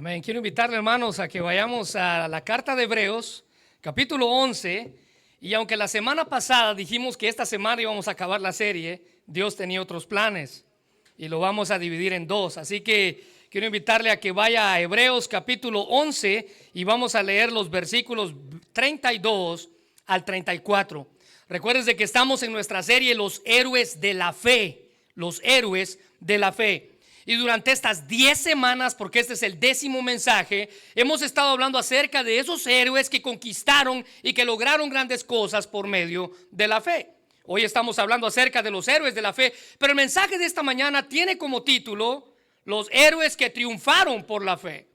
Amén. Quiero invitarle, hermanos, a que vayamos a la carta de Hebreos, capítulo 11. Y aunque la semana pasada dijimos que esta semana íbamos a acabar la serie, Dios tenía otros planes y lo vamos a dividir en dos. Así que quiero invitarle a que vaya a Hebreos capítulo 11 y vamos a leer los versículos 32 al 34. Recuerden que estamos en nuestra serie Los Héroes de la Fe. Los Héroes de la Fe. Y durante estas 10 semanas, porque este es el 10º mensaje, hemos estado hablando acerca de esos héroes que conquistaron y que lograron grandes cosas por medio de la fe. Hoy estamos hablando acerca de los héroes de la fe, pero el mensaje de esta mañana tiene como título Los héroes que triunfaron por la fe.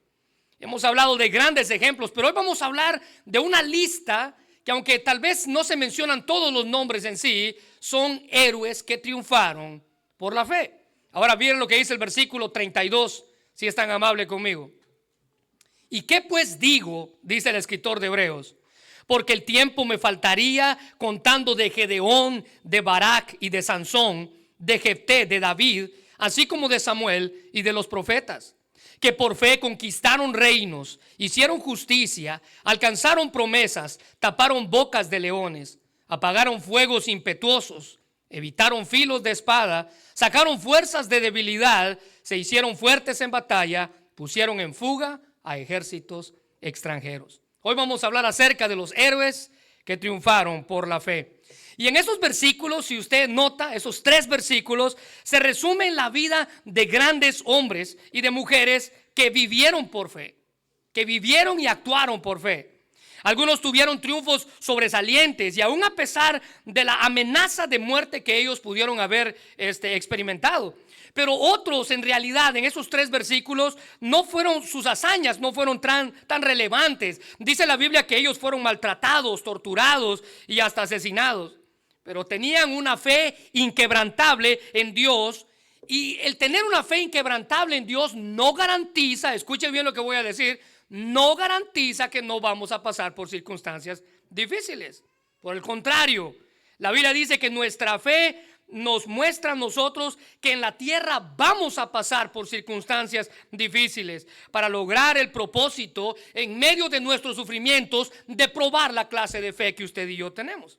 Hemos hablado de grandes ejemplos, pero hoy vamos a hablar de una lista que, aunque tal vez no se mencionan todos los nombres en sí, son héroes que triunfaron por la fe. Ahora miren lo que dice el versículo 32, si es tan amable conmigo. ¿Y qué pues digo? Dice el escritor de Hebreos. Porque el tiempo me faltaría contando de Gedeón, de Barak y de Sansón, de Jefté, de David, así como de Samuel y de los profetas, que por fe conquistaron reinos, hicieron justicia, alcanzaron promesas, taparon bocas de leones, apagaron fuegos impetuosos, evitaron filos de espada, sacaron fuerzas de debilidad, se hicieron fuertes en batalla, pusieron en fuga a ejércitos extranjeros. Hoy vamos a hablar acerca de los héroes que triunfaron por la fe. Y en esos versículos, si usted nota, esos 3 versículos, se resumen la vida de grandes hombres y de mujeres que vivieron por fe, que vivieron y actuaron por fe. Algunos tuvieron triunfos sobresalientes y aún a pesar de la amenaza de muerte que ellos pudieron haber experimentado. Pero otros en realidad en esos 3 versículos no fueron sus hazañas, no fueron tan relevantes. Dice la Biblia que ellos fueron maltratados, torturados y hasta asesinados. Pero tenían una fe inquebrantable en Dios. Y el tener una fe inquebrantable en Dios no garantiza, escuche bien lo que voy a decir, no garantiza que no vamos a pasar por circunstancias difíciles. Por el contrario, la Biblia dice que nuestra fe nos muestra a nosotros que en la tierra vamos a pasar por circunstancias difíciles para lograr el propósito en medio de nuestros sufrimientos de probar la clase de fe que usted y yo tenemos.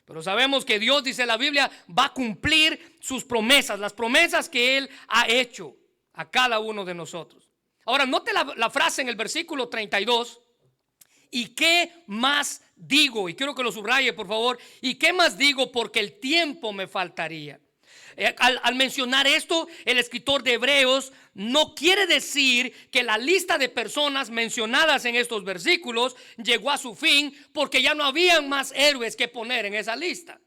Pero sabemos que Dios, dice la Biblia, va a cumplir sus promesas, las promesas que Él ha hecho a cada uno de nosotros. Ahora, note la frase en el versículo 32. ¿Y qué más digo? Y quiero que lo subraye, por favor. ¿Y qué más digo? Porque el tiempo me faltaría. Al mencionar esto, el escritor de Hebreos no quiere decir que la lista de personas mencionadas en estos versículos llegó a su fin porque ya no habían más héroes que poner en esa lista.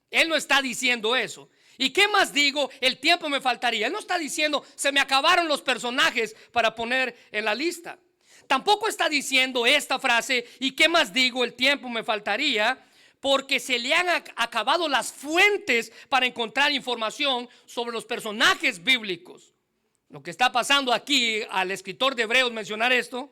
Él no está diciendo eso. ¿Y qué más digo? El tiempo me faltaría. Él no está diciendo se me acabaron los personajes para poner en la lista. Tampoco está diciendo esta frase, ¿y qué más digo? El tiempo me faltaría, porque se le han acabado las fuentes para encontrar información sobre los personajes bíblicos. Lo que está pasando aquí, al escritor de Hebreos mencionar esto,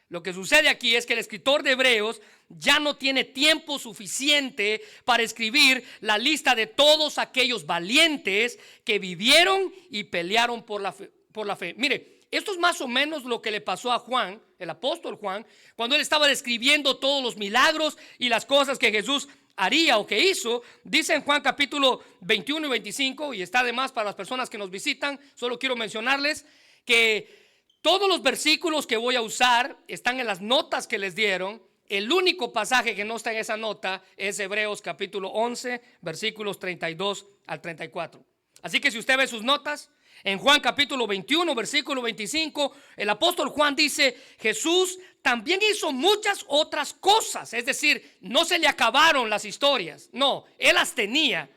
lo que sucede aquí es que el escritor de Hebreos ya no tiene tiempo suficiente para escribir la lista de todos aquellos valientes que vivieron y pelearon por la fe. Mire, esto es más o menos lo que le pasó a Juan, el apóstol Juan, cuando él estaba describiendo todos los milagros y las cosas que Jesús haría o que hizo. Dice en Juan capítulo 21 y 25, y está además para las personas que nos visitan, solo quiero mencionarles que todos los versículos que voy a usar están en las notas que les dieron. El único pasaje que no está en esa nota es Hebreos capítulo 11, versículos 32 al 34. Así que si usted ve sus notas, en Juan capítulo 21, versículo 25, el apóstol Juan dice, Jesús también hizo muchas otras cosas. Es decir, no se le acabaron las historias. No, él las tenía.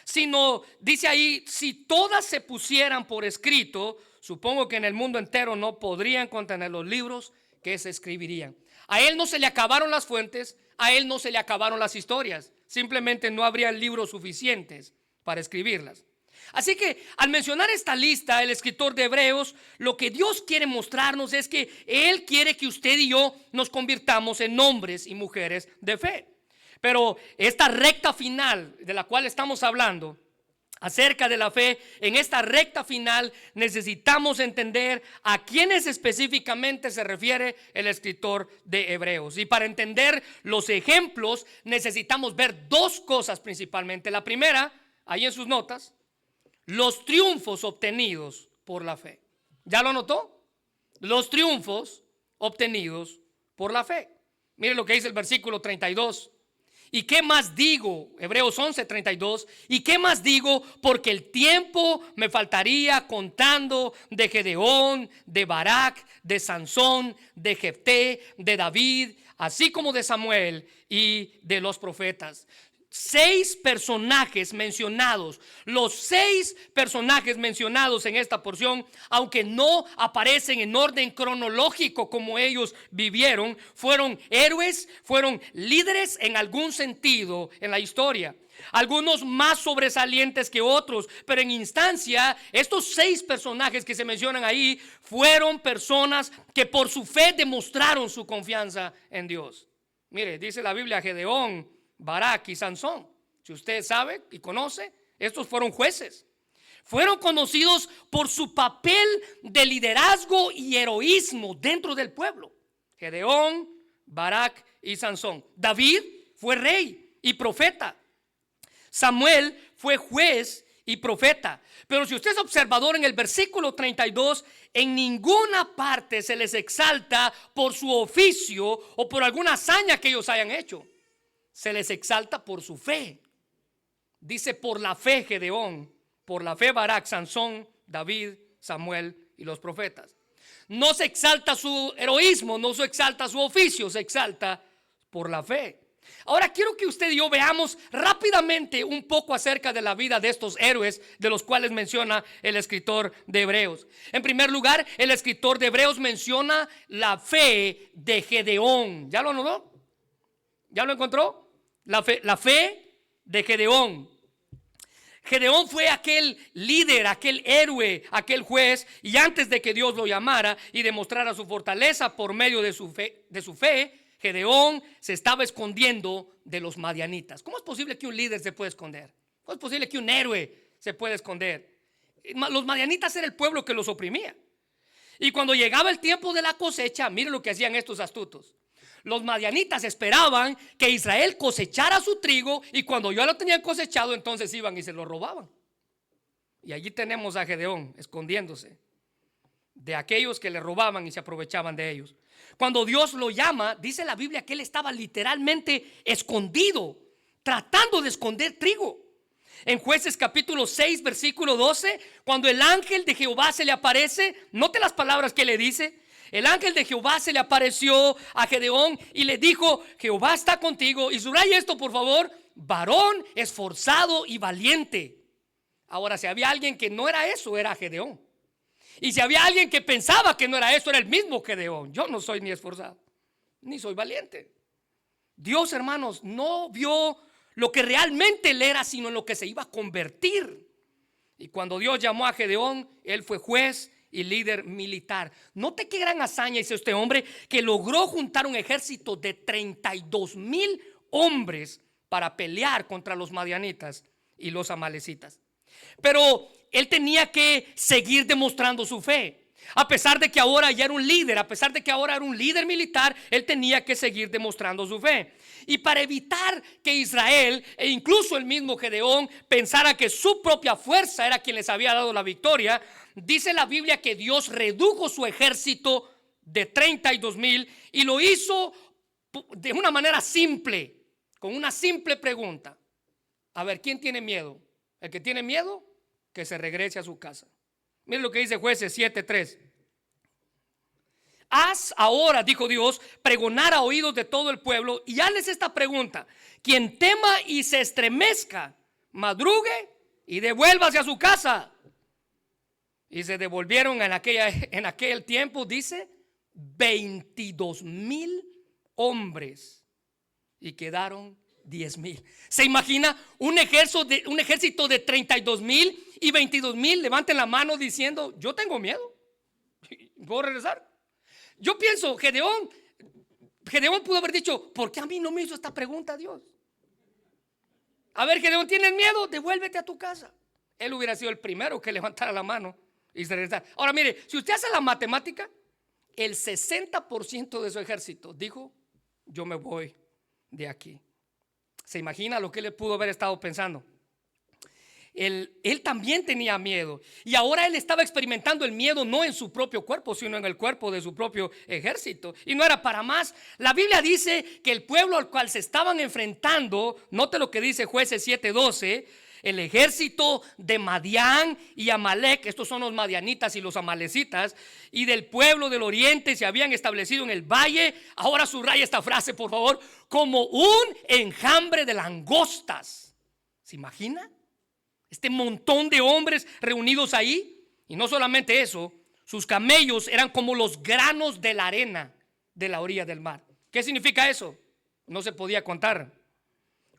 Sino, dice ahí, si todas se pusieran por escrito, supongo que en el mundo entero no podrían contener los libros que se escribirían. A él no se le acabaron las fuentes, a él no se le acabaron las historias. Simplemente no habría libros suficientes para escribirlas. Así que al mencionar esta lista, el escritor de Hebreos, lo que Dios quiere mostrarnos es que Él quiere que usted y yo nos convirtamos en hombres y mujeres de fe. Pero esta recta final de la cual estamos hablando, acerca de la fe, en esta recta final necesitamos entender a quiénes específicamente se refiere el escritor de Hebreos. Y para entender los ejemplos necesitamos ver dos cosas principalmente. La primera, ahí en sus notas, los triunfos obtenidos por la fe. ¿Ya lo notó? Los triunfos obtenidos por la fe. Miren lo que dice el versículo 32. ¿Y qué más digo? Hebreos 11:32. ¿Y qué más digo? Porque el tiempo me faltaría contando de Gedeón, de Barak, de Sansón, de Jefté, de David, así como de Samuel y de los profetas. 6 personajes mencionados. Los 6 personajes mencionados en esta porción, aunque no aparecen en orden cronológico como ellos vivieron, fueron héroes, fueron líderes en algún sentido en la historia. Algunos más sobresalientes que otros, pero en instancia, estos 6 personajes que se mencionan ahí fueron personas que por su fe demostraron su confianza en Dios. Mire, dice la Biblia, Gedeón, Barak y Sansón, si usted sabe y conoce, estos fueron jueces. Fueron conocidos por su papel de liderazgo y heroísmo dentro del pueblo. Gedeón, Barak y Sansón. David fue rey y profeta. Samuel fue juez y profeta. Pero si usted es observador en el versículo 32, en ninguna parte se les exalta por su oficio o por alguna hazaña que ellos hayan hecho. Se les exalta por su fe. Dice por la fe Gedeón, por la fe Barak, Sansón, David, Samuel y los profetas. No se exalta su heroísmo, no se exalta su oficio, se exalta por la fe. Ahora quiero que usted y yo veamos rápidamente un poco acerca de la vida de estos héroes de los cuales menciona el escritor de Hebreos. En primer lugar, el escritor de Hebreos menciona la fe de Gedeón. ¿Ya lo notó? ¿Ya lo encontró? La fe de Gedeón. Gedeón fue aquel líder, aquel héroe, aquel juez, y antes de que Dios lo llamara y demostrara su fortaleza por medio de su fe, Gedeón se estaba escondiendo de los madianitas. ¿Cómo es posible que un líder se pueda esconder? ¿Cómo es posible que un héroe se pueda esconder? Los madianitas era el pueblo que los oprimía. Y cuando llegaba el tiempo de la cosecha, miren lo que hacían estos astutos. Los madianitas esperaban que Israel cosechara su trigo, y cuando ya lo tenían cosechado, entonces iban y se lo robaban. Y allí tenemos a Gedeón escondiéndose de aquellos que le robaban y se aprovechaban de ellos. Cuando Dios lo llama, dice la Biblia que él estaba literalmente escondido, tratando de esconder trigo. En Jueces capítulo 6 versículo 12, cuando el ángel de Jehová se le aparece, note las palabras que le dice. El ángel de Jehová se le apareció a Gedeón y le dijo: Jehová está contigo. Y subraya esto, por favor: varón esforzado y valiente. Ahora, si había alguien que no era eso, era Gedeón. Y si había alguien que pensaba que no era eso, era el mismo Gedeón. Yo no soy ni esforzado, ni soy valiente. Dios, hermanos, no vio lo que realmente él era, sino en lo que se iba a convertir. Y cuando Dios llamó a Gedeón, él fue juez y líder militar. Note qué gran hazaña hizo este hombre, que logró juntar un ejército de 32,000 hombres para pelear contra los madianitas y los amalecitas. Pero él tenía que seguir demostrando su fe. A pesar de que ahora ya era un líder, a pesar de que ahora era un líder militar, él tenía que seguir demostrando su fe. Y para evitar que Israel e incluso el mismo Gedeón pensara que su propia fuerza era quien les había dado la victoria, dice la Biblia que Dios redujo su ejército de 32,000 y lo hizo de una manera simple, con una simple pregunta. A ver, ¿quién tiene miedo? El que tiene miedo, que se regrese a su casa. Miren lo que dice Jueces 7:3. Haz ahora, dijo Dios, pregonar a oídos de todo el pueblo, y hazles esta pregunta: quien tema y se estremezca, madrugue y devuélvase a su casa. Y se devolvieron en aquel tiempo, dice, 22,000 hombres, y quedaron 10,000. ¿Se imagina un ejército de 32,000 y 22,000? Levanten la mano diciendo: yo tengo miedo, ¿puedo regresar? Yo pienso, Gedeón pudo haber dicho: ¿por qué a mí no me hizo esta pregunta Dios? A ver, Gedeón, ¿tienes miedo? Devuélvete a tu casa. Él hubiera sido el primero que levantara la mano y se regresara. Ahora mire, si usted hace la matemática, el 60% de su ejército dijo: yo me voy de aquí. ¿Se imagina lo que él pudo haber estado pensando? Él también tenía miedo, y ahora él estaba experimentando el miedo no en su propio cuerpo, sino en el cuerpo de su propio ejército. Y no era para más. La Biblia dice que el pueblo al cual se estaban enfrentando, note lo que dice Jueces 7:12, el ejército de Madián y Amalek, estos son los madianitas y los amalecitas, y del pueblo del oriente se habían establecido en el valle. Ahora subraya esta frase, por favor: como un enjambre de langostas. ¿Se imagina? Este montón de hombres reunidos ahí. Y no solamente eso, sus camellos eran como los granos de la arena de la orilla del mar. ¿Qué significa eso? No se podía contar.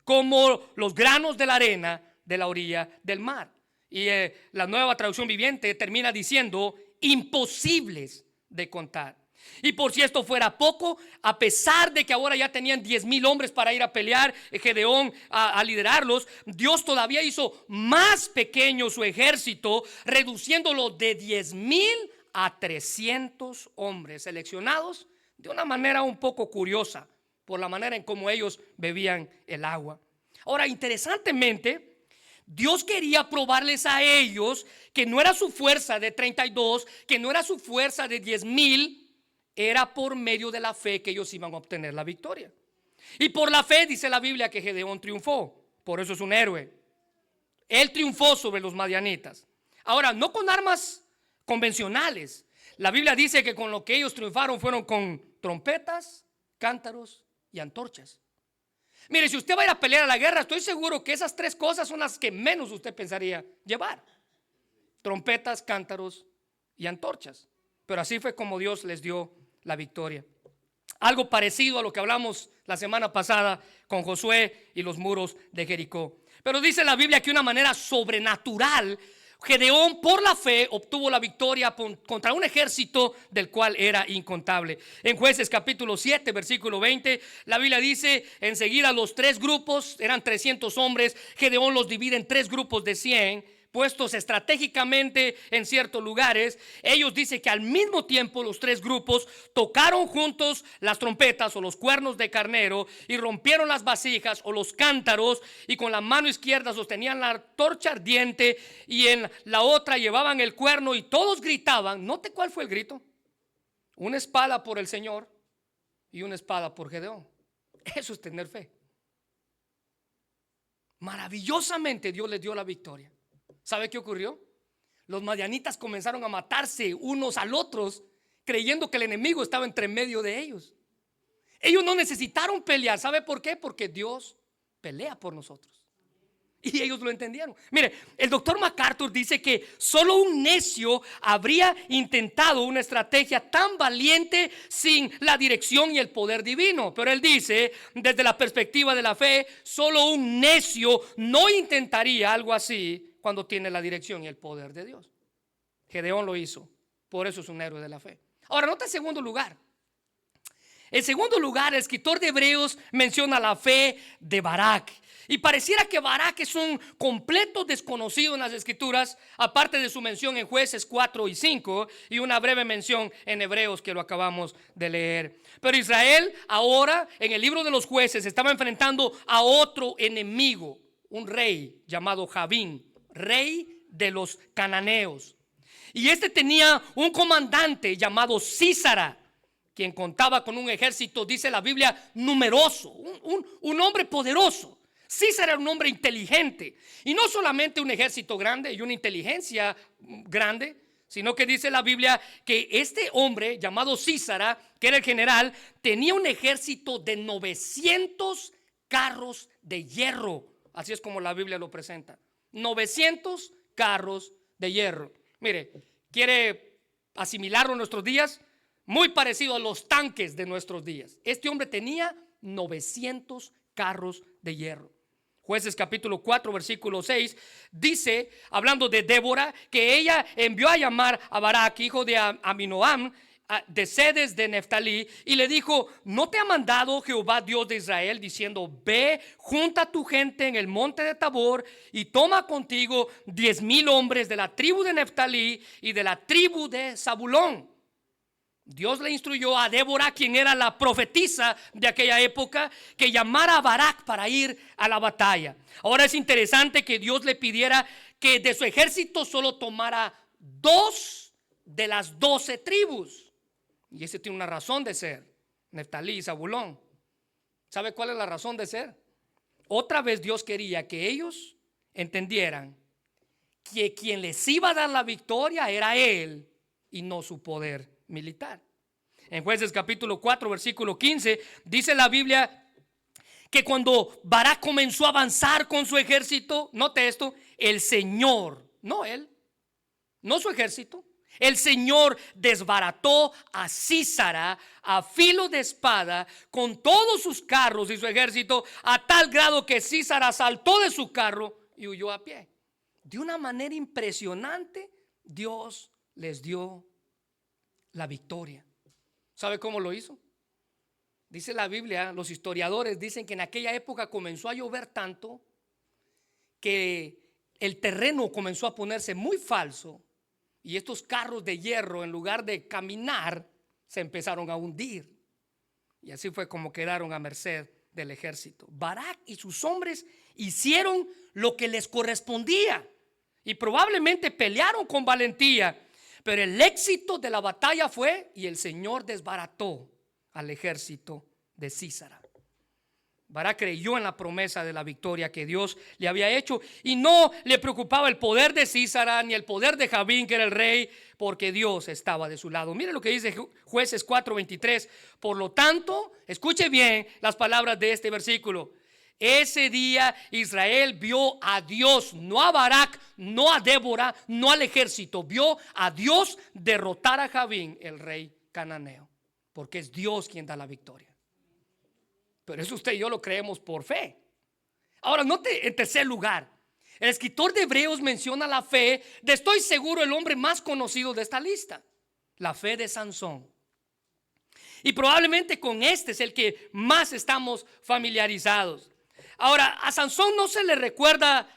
Como los granos de la arena de la orilla del mar. Y la Nueva Traducción Viviente termina diciendo: imposibles de contar. Y por si esto fuera poco, a pesar de que ahora ya tenían 10,000 hombres para ir a pelear, Gedeón a liderarlos, Dios todavía hizo más pequeño su ejército, reduciéndolo de 10,000 a 300 hombres seleccionados de una manera un poco curiosa, por la manera en cómo ellos bebían el agua. Ahora, interesantemente, Dios quería probarles a ellos que no era su fuerza de 32, que no era su fuerza de 10,000, era por medio de la fe que ellos iban a obtener la victoria. Y por la fe dice la Biblia que Gedeón triunfó. Por eso es un héroe. Él triunfó sobre los madianitas. Ahora, no con armas convencionales. La Biblia dice que con lo que ellos triunfaron fueron con trompetas, cántaros y antorchas. Mire, si usted va a ir a pelear a la guerra, estoy seguro que esas tres cosas son las que menos usted pensaría llevar: trompetas, cántaros y antorchas. Pero así fue como Dios les dio la victoria. Algo parecido a lo que hablamos la semana pasada con Josué y los muros de Jericó. Pero dice la Biblia que de una manera sobrenatural, Gedeón por la fe obtuvo la victoria contra un ejército del cual era incontable. En Jueces capítulo 7 versículo 20, la Biblia dice: enseguida los tres grupos, eran 300 hombres, Gedeón los divide en tres grupos de 100, puestos estratégicamente en ciertos lugares. Ellos dicen que al mismo tiempo los tres grupos tocaron juntos las trompetas o los cuernos de carnero y rompieron las vasijas o los cántaros, y con la mano izquierda sostenían la torcha ardiente y en la otra llevaban el cuerno, y todos gritaban. Note cuál fue el grito: una espada por el Señor y una espada por Gedeón. Eso es tener fe. Maravillosamente Dios les dio la victoria. ¿Sabe qué ocurrió? Los madianitas comenzaron a matarse unos al otros, creyendo que el enemigo estaba entre medio de ellos. Ellos no necesitaron pelear. ¿Sabe por qué? Porque Dios pelea por nosotros. Y ellos lo entendieron. Mire, el doctor MacArthur dice que solo un necio habría intentado una estrategia tan valiente sin la dirección y el poder divino. Pero él dice, desde la perspectiva de la fe, solo un necio no intentaría algo así cuando tiene la dirección y el poder de Dios. Gedeón lo hizo. Por eso es un héroe de la fe. Ahora, nota el segundo lugar. En segundo lugar, el escritor de Hebreos menciona la fe de Barak. Y pareciera que Barak es un completo desconocido en las escrituras, aparte de su mención en Jueces 4 y 5 y una breve mención en Hebreos que lo acabamos de leer. Pero Israel ahora en el libro de los Jueces estaba enfrentando a otro enemigo, un rey llamado Javín, rey de los cananeos. Y este tenía un comandante llamado Sísara, quien contaba con un ejército, dice la Biblia, numeroso, un hombre poderoso. Císara era un hombre inteligente, y no solamente un ejército grande y una inteligencia grande, sino que dice la Biblia que este hombre llamado Císara, que era el general, tenía un ejército de 900 carros de hierro. Así es como la Biblia lo presenta: 900 carros de hierro. Mire, quiere asimilarlo en nuestros días, muy parecido a los tanques de nuestros días. Este hombre tenía 900 carros de hierro. Jueces capítulo 4 versículo 6 dice, hablando de Débora, que ella envió a llamar a Barak, hijo de Aminoam, de Cedes de Neftalí, y le dijo: ¿no te ha mandado Jehová Dios de Israel diciendo: ve, junta a tu gente en el monte de Tabor y toma contigo 10,000 hombres de la tribu de Neftalí y de la tribu de Zabulón? Dios le instruyó a Débora, quien era la profetisa de aquella época, que llamara a Barak para ir a la batalla. Ahora es interesante que Dios le pidiera que de su ejército solo tomara 2 de las 12 tribus. Y ese tiene una razón de ser: Neftalí y Zabulón. ¿Sabe cuál es la razón de ser? Otra vez Dios quería que ellos entendieran que quien les iba a dar la victoria era Él y no su poder militar. En Jueces capítulo 4 versículo 15 dice la Biblia que cuando Barak comenzó a avanzar con su ejército, note esto, el Señor, no él, no su ejército, el Señor desbarató a Sísara a filo de espada con todos sus carros y su ejército, a tal grado que Sísara saltó de su carro y huyó a pie. De una manera impresionante, Dios les dio la victoria. ¿Sabe cómo lo hizo? Dice la Biblia, los historiadores dicen que en aquella época comenzó a llover tanto que el terreno comenzó a ponerse muy falso, y estos carros de hierro, en lugar de caminar, se empezaron a hundir. Y así fue como quedaron a merced del ejército. Barak y sus hombres hicieron lo que les correspondía y probablemente pelearon con valentía, pero el éxito de la batalla fue, y el Señor desbarató al ejército de Sísara. Barak creyó en la promesa de la victoria que Dios le había hecho, y no le preocupaba el poder de Sísara ni el poder de Jabín, que era el rey, porque Dios estaba de su lado. Mire lo que dice Jueces 4:23. Por lo tanto, escuche bien las palabras de este versículo: ese día Israel vio a Dios, no a Barak, no a Débora, no al ejército, vio a Dios derrotar a Jabín, el rey cananeo, porque es Dios quien da la victoria. Pero eso usted y yo lo creemos por fe. Ahora, note en tercer lugar, el escritor de Hebreos menciona la fe de, estoy seguro, el hombre más conocido de esta lista: la fe de Sansón. Y probablemente con este es el que más estamos familiarizados. Ahora, a Sansón no se le recuerda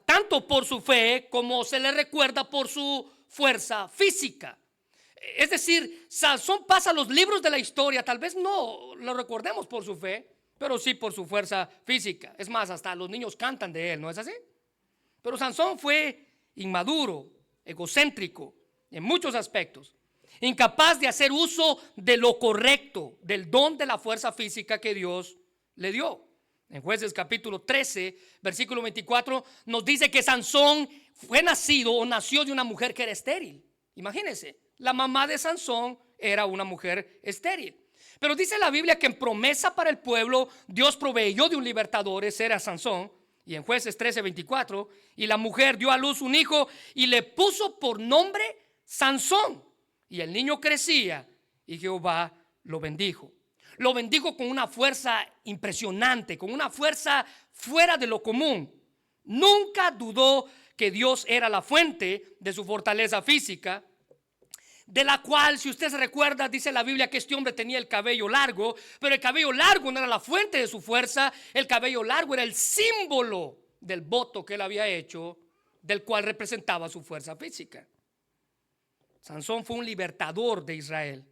tanto por su fe como se le recuerda por su fuerza física. Es decir, Sansón pasa los libros de la historia, tal vez no lo recordemos por su fe, pero sí por su fuerza física. Es más, hasta los niños cantan de él, ¿no es así? Pero Sansón fue inmaduro, egocéntrico en muchos aspectos, incapaz de hacer uso de lo correcto, del don de la fuerza física que Dios le dio. En Jueces capítulo 13, versículo 24, nos dice que Sansón fue nacido o nació de una mujer que era estéril. Imagínense, la mamá de Sansón era una mujer estéril. Pero dice la Biblia que en promesa para el pueblo, Dios proveyó de un libertador, ese era Sansón. Y en Jueces 13:24, y la mujer dio a luz un hijo y le puso por nombre Sansón. Y el niño crecía y Jehová lo bendijo. Lo bendijo con una fuerza impresionante, con una fuerza fuera de lo común. Nunca dudó que Dios era la fuente de su fortaleza física, de la cual, si usted se recuerda, dice la Biblia que este hombre tenía el cabello largo, pero el cabello largo no era la fuente de su fuerza. El cabello largo era el símbolo del voto que él había hecho, del cual representaba su fuerza física. Sansón fue un libertador de Israel.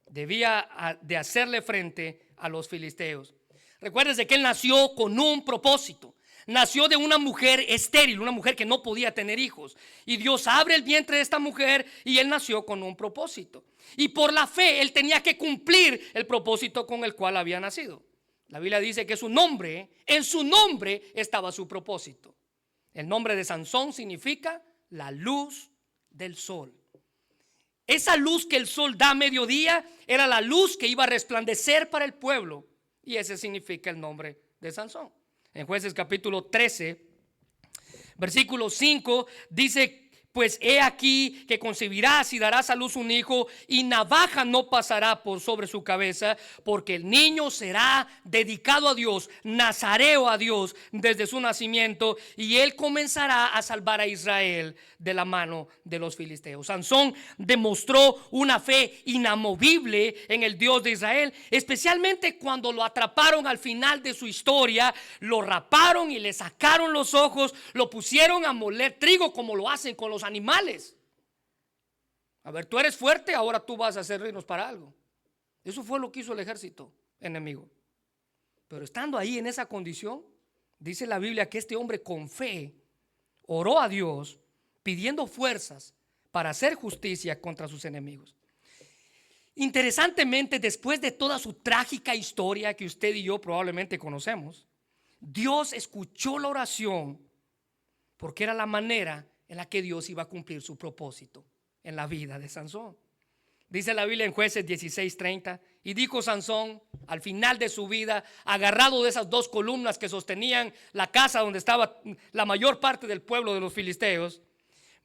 Debía de hacerle frente a los filisteos. Recuérdese que él nació con un propósito. Nació de una mujer estéril, una mujer que no podía tener hijos. Y Dios abre el vientre de esta mujer y él nació con un propósito. Y por la fe él tenía que cumplir el propósito con el cual había nacido. La Biblia dice que su nombre, en su nombre estaba su propósito. El nombre de Sansón significa la luz del sol. Esa luz que el sol da a mediodía era la luz que iba a resplandecer para el pueblo. Y ese significa el nombre de Sansón. En Jueces capítulo 13, versículo 5, dice: Pues he aquí que concebirás y darás a luz un hijo, y navaja no pasará por sobre su cabeza, porque el niño será dedicado a Dios, nazareo a Dios desde su nacimiento, y él comenzará a salvar a Israel de la mano de los filisteos. Sansón demostró una fe inamovible en el Dios de Israel, especialmente cuando lo atraparon al final de su historia, lo raparon y le sacaron los ojos, lo pusieron a moler trigo como lo hacen con los animales. A ver, tú eres fuerte, ahora tú vas a servirnos para algo. Eso fue lo que hizo el ejército enemigo. Pero estando ahí en esa condición, dice la Biblia que este hombre con fe oró a Dios pidiendo fuerzas para hacer justicia contra sus enemigos. Interesantemente, después de toda su trágica historia que usted y yo probablemente conocemos, Dios escuchó la oración porque era la manera en la que Dios iba a cumplir su propósito en la vida de Sansón. Dice la Biblia en Jueces 16:30, y dijo Sansón al final de su vida, agarrado de esas dos columnas que sostenían la casa donde estaba la mayor parte del pueblo de los filisteos: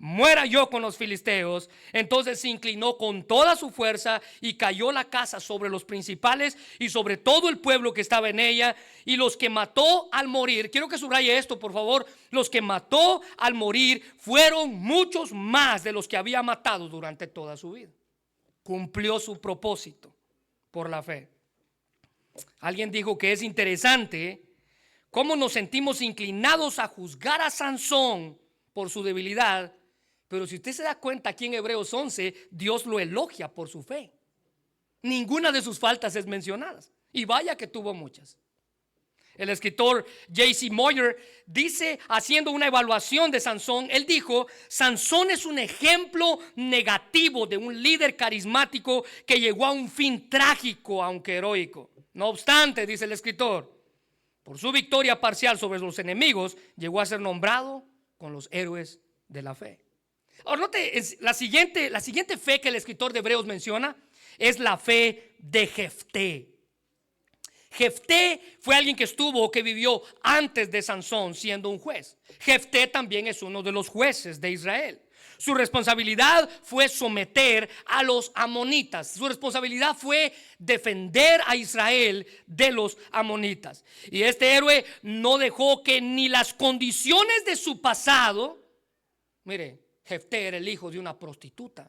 muera yo con los filisteos. Entonces se inclinó con toda su fuerza y cayó la casa sobre los principales y sobre todo el pueblo que estaba en ella, y los que mató al morir, quiero que subraye esto por favor, los que mató al morir fueron muchos más de los que había matado durante toda su vida. Cumplió su propósito por la fe. Alguien dijo que es interesante cómo nos sentimos inclinados a juzgar a Sansón por su debilidad, pero si usted se da cuenta, aquí en Hebreos 11 Dios lo elogia por su fe. Ninguna de sus faltas es mencionada, y vaya que tuvo muchas. El escritor J.C. Moyer dice, haciendo una evaluación de Sansón, él dijo: Sansón es un ejemplo negativo de un líder carismático que llegó a un fin trágico aunque heroico. No obstante, dice el escritor, por su victoria parcial sobre los enemigos, llegó a ser nombrado con los héroes de la fe. Ahora note, la siguiente fe que el escritor de Hebreos menciona es la fe de Jefté. Jefté fue alguien que que vivió antes de Sansón siendo un juez. Jefté también es uno de los jueces de Israel. Su responsabilidad fue someter a los amonitas. Su responsabilidad fue defender a Israel de los amonitas. Y este héroe no dejó que ni las condiciones de su pasado, mire, Jefté era el hijo de una prostituta,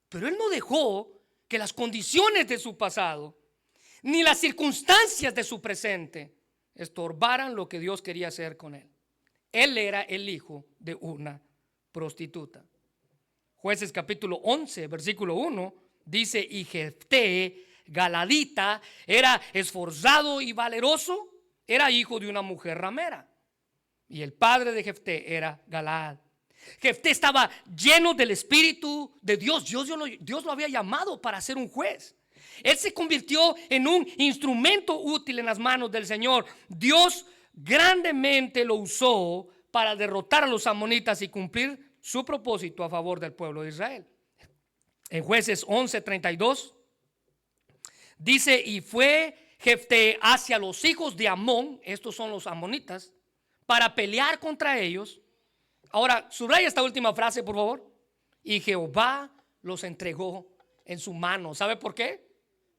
pero él no dejó que las condiciones de su pasado ni las circunstancias de su presente estorbaran lo que Dios quería hacer con él. Él era el hijo de una prostituta. Jueces capítulo 11 versículo 1 dice: y Jefté galadita era esforzado y valeroso, era hijo de una mujer ramera, y el padre de Jefté era Galaad. Jefté estaba lleno del Espíritu de Dios. Dios lo había llamado para ser un juez. Él se convirtió en un instrumento útil en las manos del Señor. Dios grandemente lo usó para derrotar a los amonitas y cumplir su propósito a favor del pueblo de Israel. En Jueces 11:32 dice: y fue Jefté hacia los hijos de Amón, estos son los amonitas, para pelear contra ellos. Ahora, subraya esta última frase, por favor. Y Jehová los entregó en su mano. ¿Sabe por qué?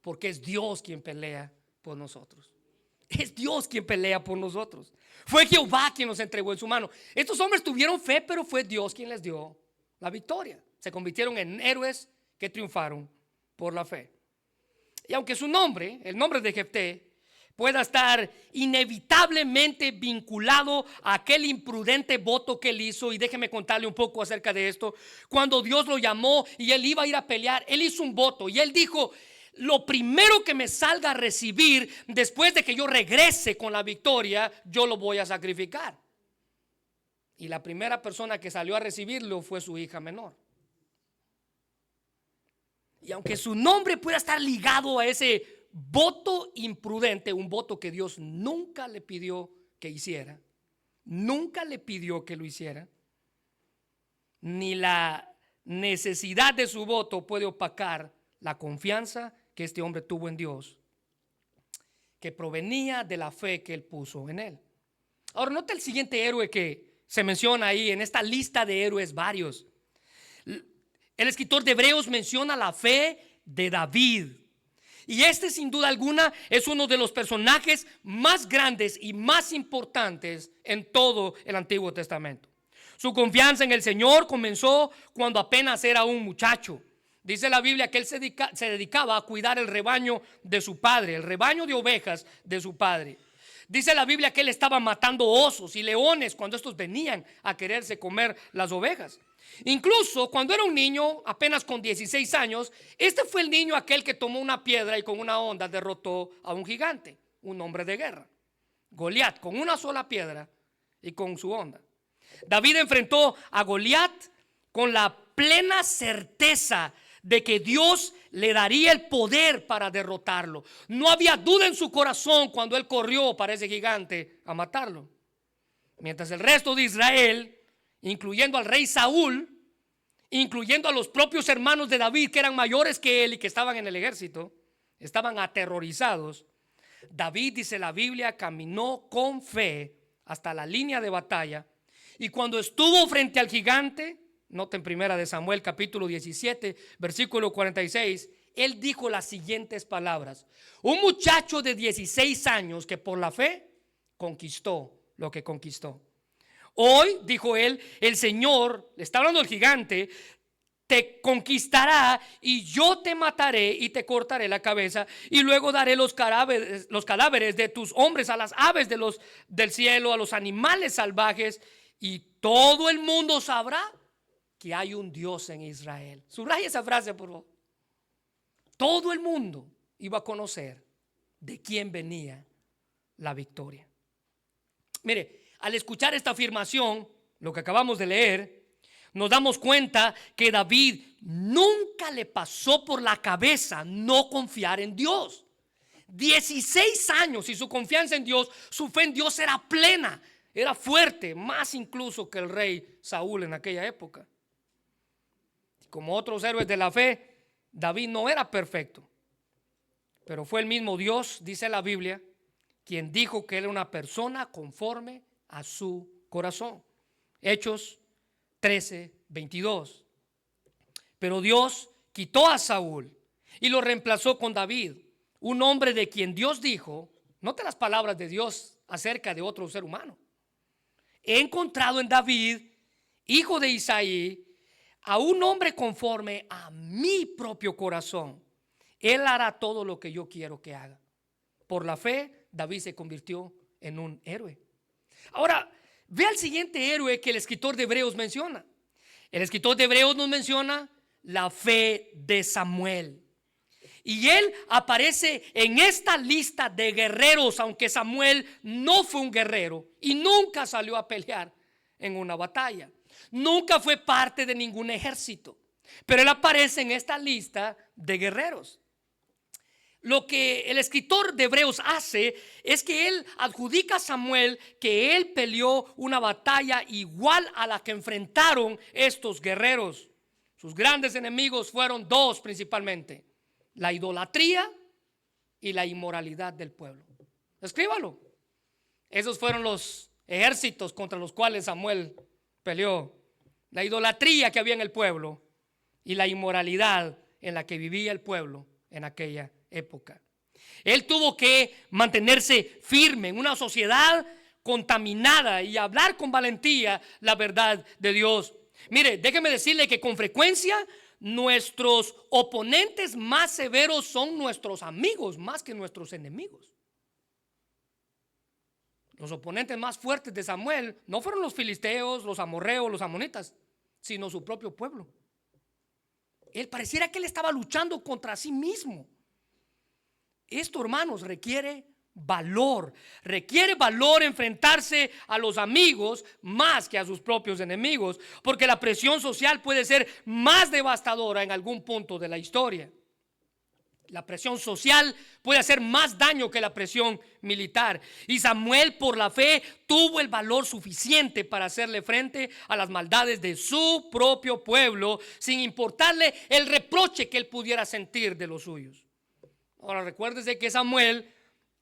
Porque es Dios quien pelea por nosotros. Es Dios quien pelea por nosotros. Fue Jehová quien nos entregó en su mano. Estos hombres tuvieron fe, pero fue Dios quien les dio la victoria. Se convirtieron en héroes que triunfaron por la fe. Y aunque su nombre, el nombre de Jefté, pueda estar inevitablemente vinculado a aquel imprudente voto que él hizo, y déjeme contarle un poco acerca de esto. Cuando Dios lo llamó y él iba a ir a pelear, él hizo un voto y él dijo: lo primero que me salga a recibir después de que yo regrese con la victoria, yo lo voy a sacrificar. Y la primera persona que salió a recibirlo fue su hija menor. Y aunque su nombre pueda estar ligado a ese voto imprudente, un voto que Dios nunca le pidió que hiciera, nunca le pidió que lo hiciera, ni la necesidad de su voto puede opacar la confianza que este hombre tuvo en Dios, que provenía de la fe que él puso en él. Ahora note el siguiente héroe que se menciona ahí en esta lista de héroes varios. El escritor de Hebreos menciona la fe de David. Y este sin duda alguna es uno de los personajes más grandes y más importantes en todo el Antiguo Testamento. Su confianza en el Señor comenzó cuando apenas era un muchacho. Dice la Biblia que él se dedicaba a cuidar el rebaño de su padre, el rebaño de ovejas de su padre. Dice la Biblia que él estaba matando osos y leones cuando estos venían a quererse comer las ovejas. Incluso cuando era un niño, apenas con 16 años, este fue el niño aquel que tomó una piedra y con una honda derrotó a un gigante, un hombre de guerra, Goliat, con una sola piedra y con su honda. David enfrentó a Goliat con la plena certeza de que Dios le daría el poder para derrotarlo. No había duda en su corazón cuando él corrió para ese gigante a matarlo. Mientras el resto de Israel, incluyendo al rey Saúl, incluyendo a los propios hermanos de David que eran mayores que él y que estaban en el ejército, estaban aterrorizados, David, dice la Biblia, caminó con fe hasta la línea de batalla, y cuando estuvo frente al gigante, noten primera de Samuel capítulo 17 versículo 46, él dijo las siguientes palabras: un muchacho de 16 años que por la fe conquistó lo que conquistó. Hoy, dijo él, el Señor, le está hablando el gigante, te conquistará y yo te mataré y te cortaré la cabeza y luego daré los cadáveres de tus hombres a las aves del cielo, a los animales salvajes, y todo el mundo sabrá que hay un Dios en Israel. Subraya esa frase, por favor. Todo el mundo iba a conocer de quién venía la victoria. Mire, al escuchar esta afirmación, lo que acabamos de leer, nos damos cuenta que David nunca le pasó por la cabeza no confiar en Dios. 16 años y su confianza en Dios, su fe en Dios era plena, era fuerte, más incluso que el rey Saúl en aquella época. Como otros héroes de la fe, David no era perfecto, pero fue el mismo Dios, dice la Biblia, quien dijo que era una persona conforme a su corazón. Hechos 13:22. Pero Dios quitó a Saúl y lo reemplazó con David, un hombre de quien Dios dijo, note las palabras de Dios acerca de otro ser humano: he encontrado en David, hijo de Isaí, a un hombre conforme a mi propio corazón. Él hará todo lo que yo quiero que haga. Por la fe, David se convirtió en un héroe. Ahora, ve al siguiente héroe que el escritor de Hebreos menciona. El escritor de Hebreos nos menciona la fe de Samuel. Y él aparece en esta lista de guerreros, aunque Samuel no fue un guerrero y nunca salió a pelear en una batalla. Nunca fue parte de ningún ejército, pero él aparece en esta lista de guerreros. Lo que el escritor de Hebreos hace es que él adjudica a Samuel que él peleó una batalla igual a la que enfrentaron estos guerreros. Sus grandes enemigos fueron dos principalmente: la idolatría y la inmoralidad del pueblo. Escríbalo. Esos fueron los ejércitos contra los cuales Samuel peleó: la idolatría que había en el pueblo y la inmoralidad en la que vivía el pueblo en aquella época. Él tuvo que mantenerse firme en una sociedad contaminada y hablar con valentía la verdad de Dios. Mire, déjeme decirle que con frecuencia nuestros oponentes más severos son nuestros amigos más que nuestros enemigos. Los oponentes más fuertes de Samuel no fueron los filisteos, los amorreos, los amonitas, sino su propio pueblo. Él pareciera que él estaba luchando contra sí mismo. Esto, hermanos, requiere valor enfrentarse a los amigos más que a sus propios enemigos, porque la presión social puede ser más devastadora en algún punto de la historia. La presión social puede hacer más daño que la presión militar. Y Samuel, por la fe, tuvo el valor suficiente para hacerle frente a las maldades de su propio pueblo, sin importarle el reproche que él pudiera sentir de los suyos. Ahora, recuérdese que Samuel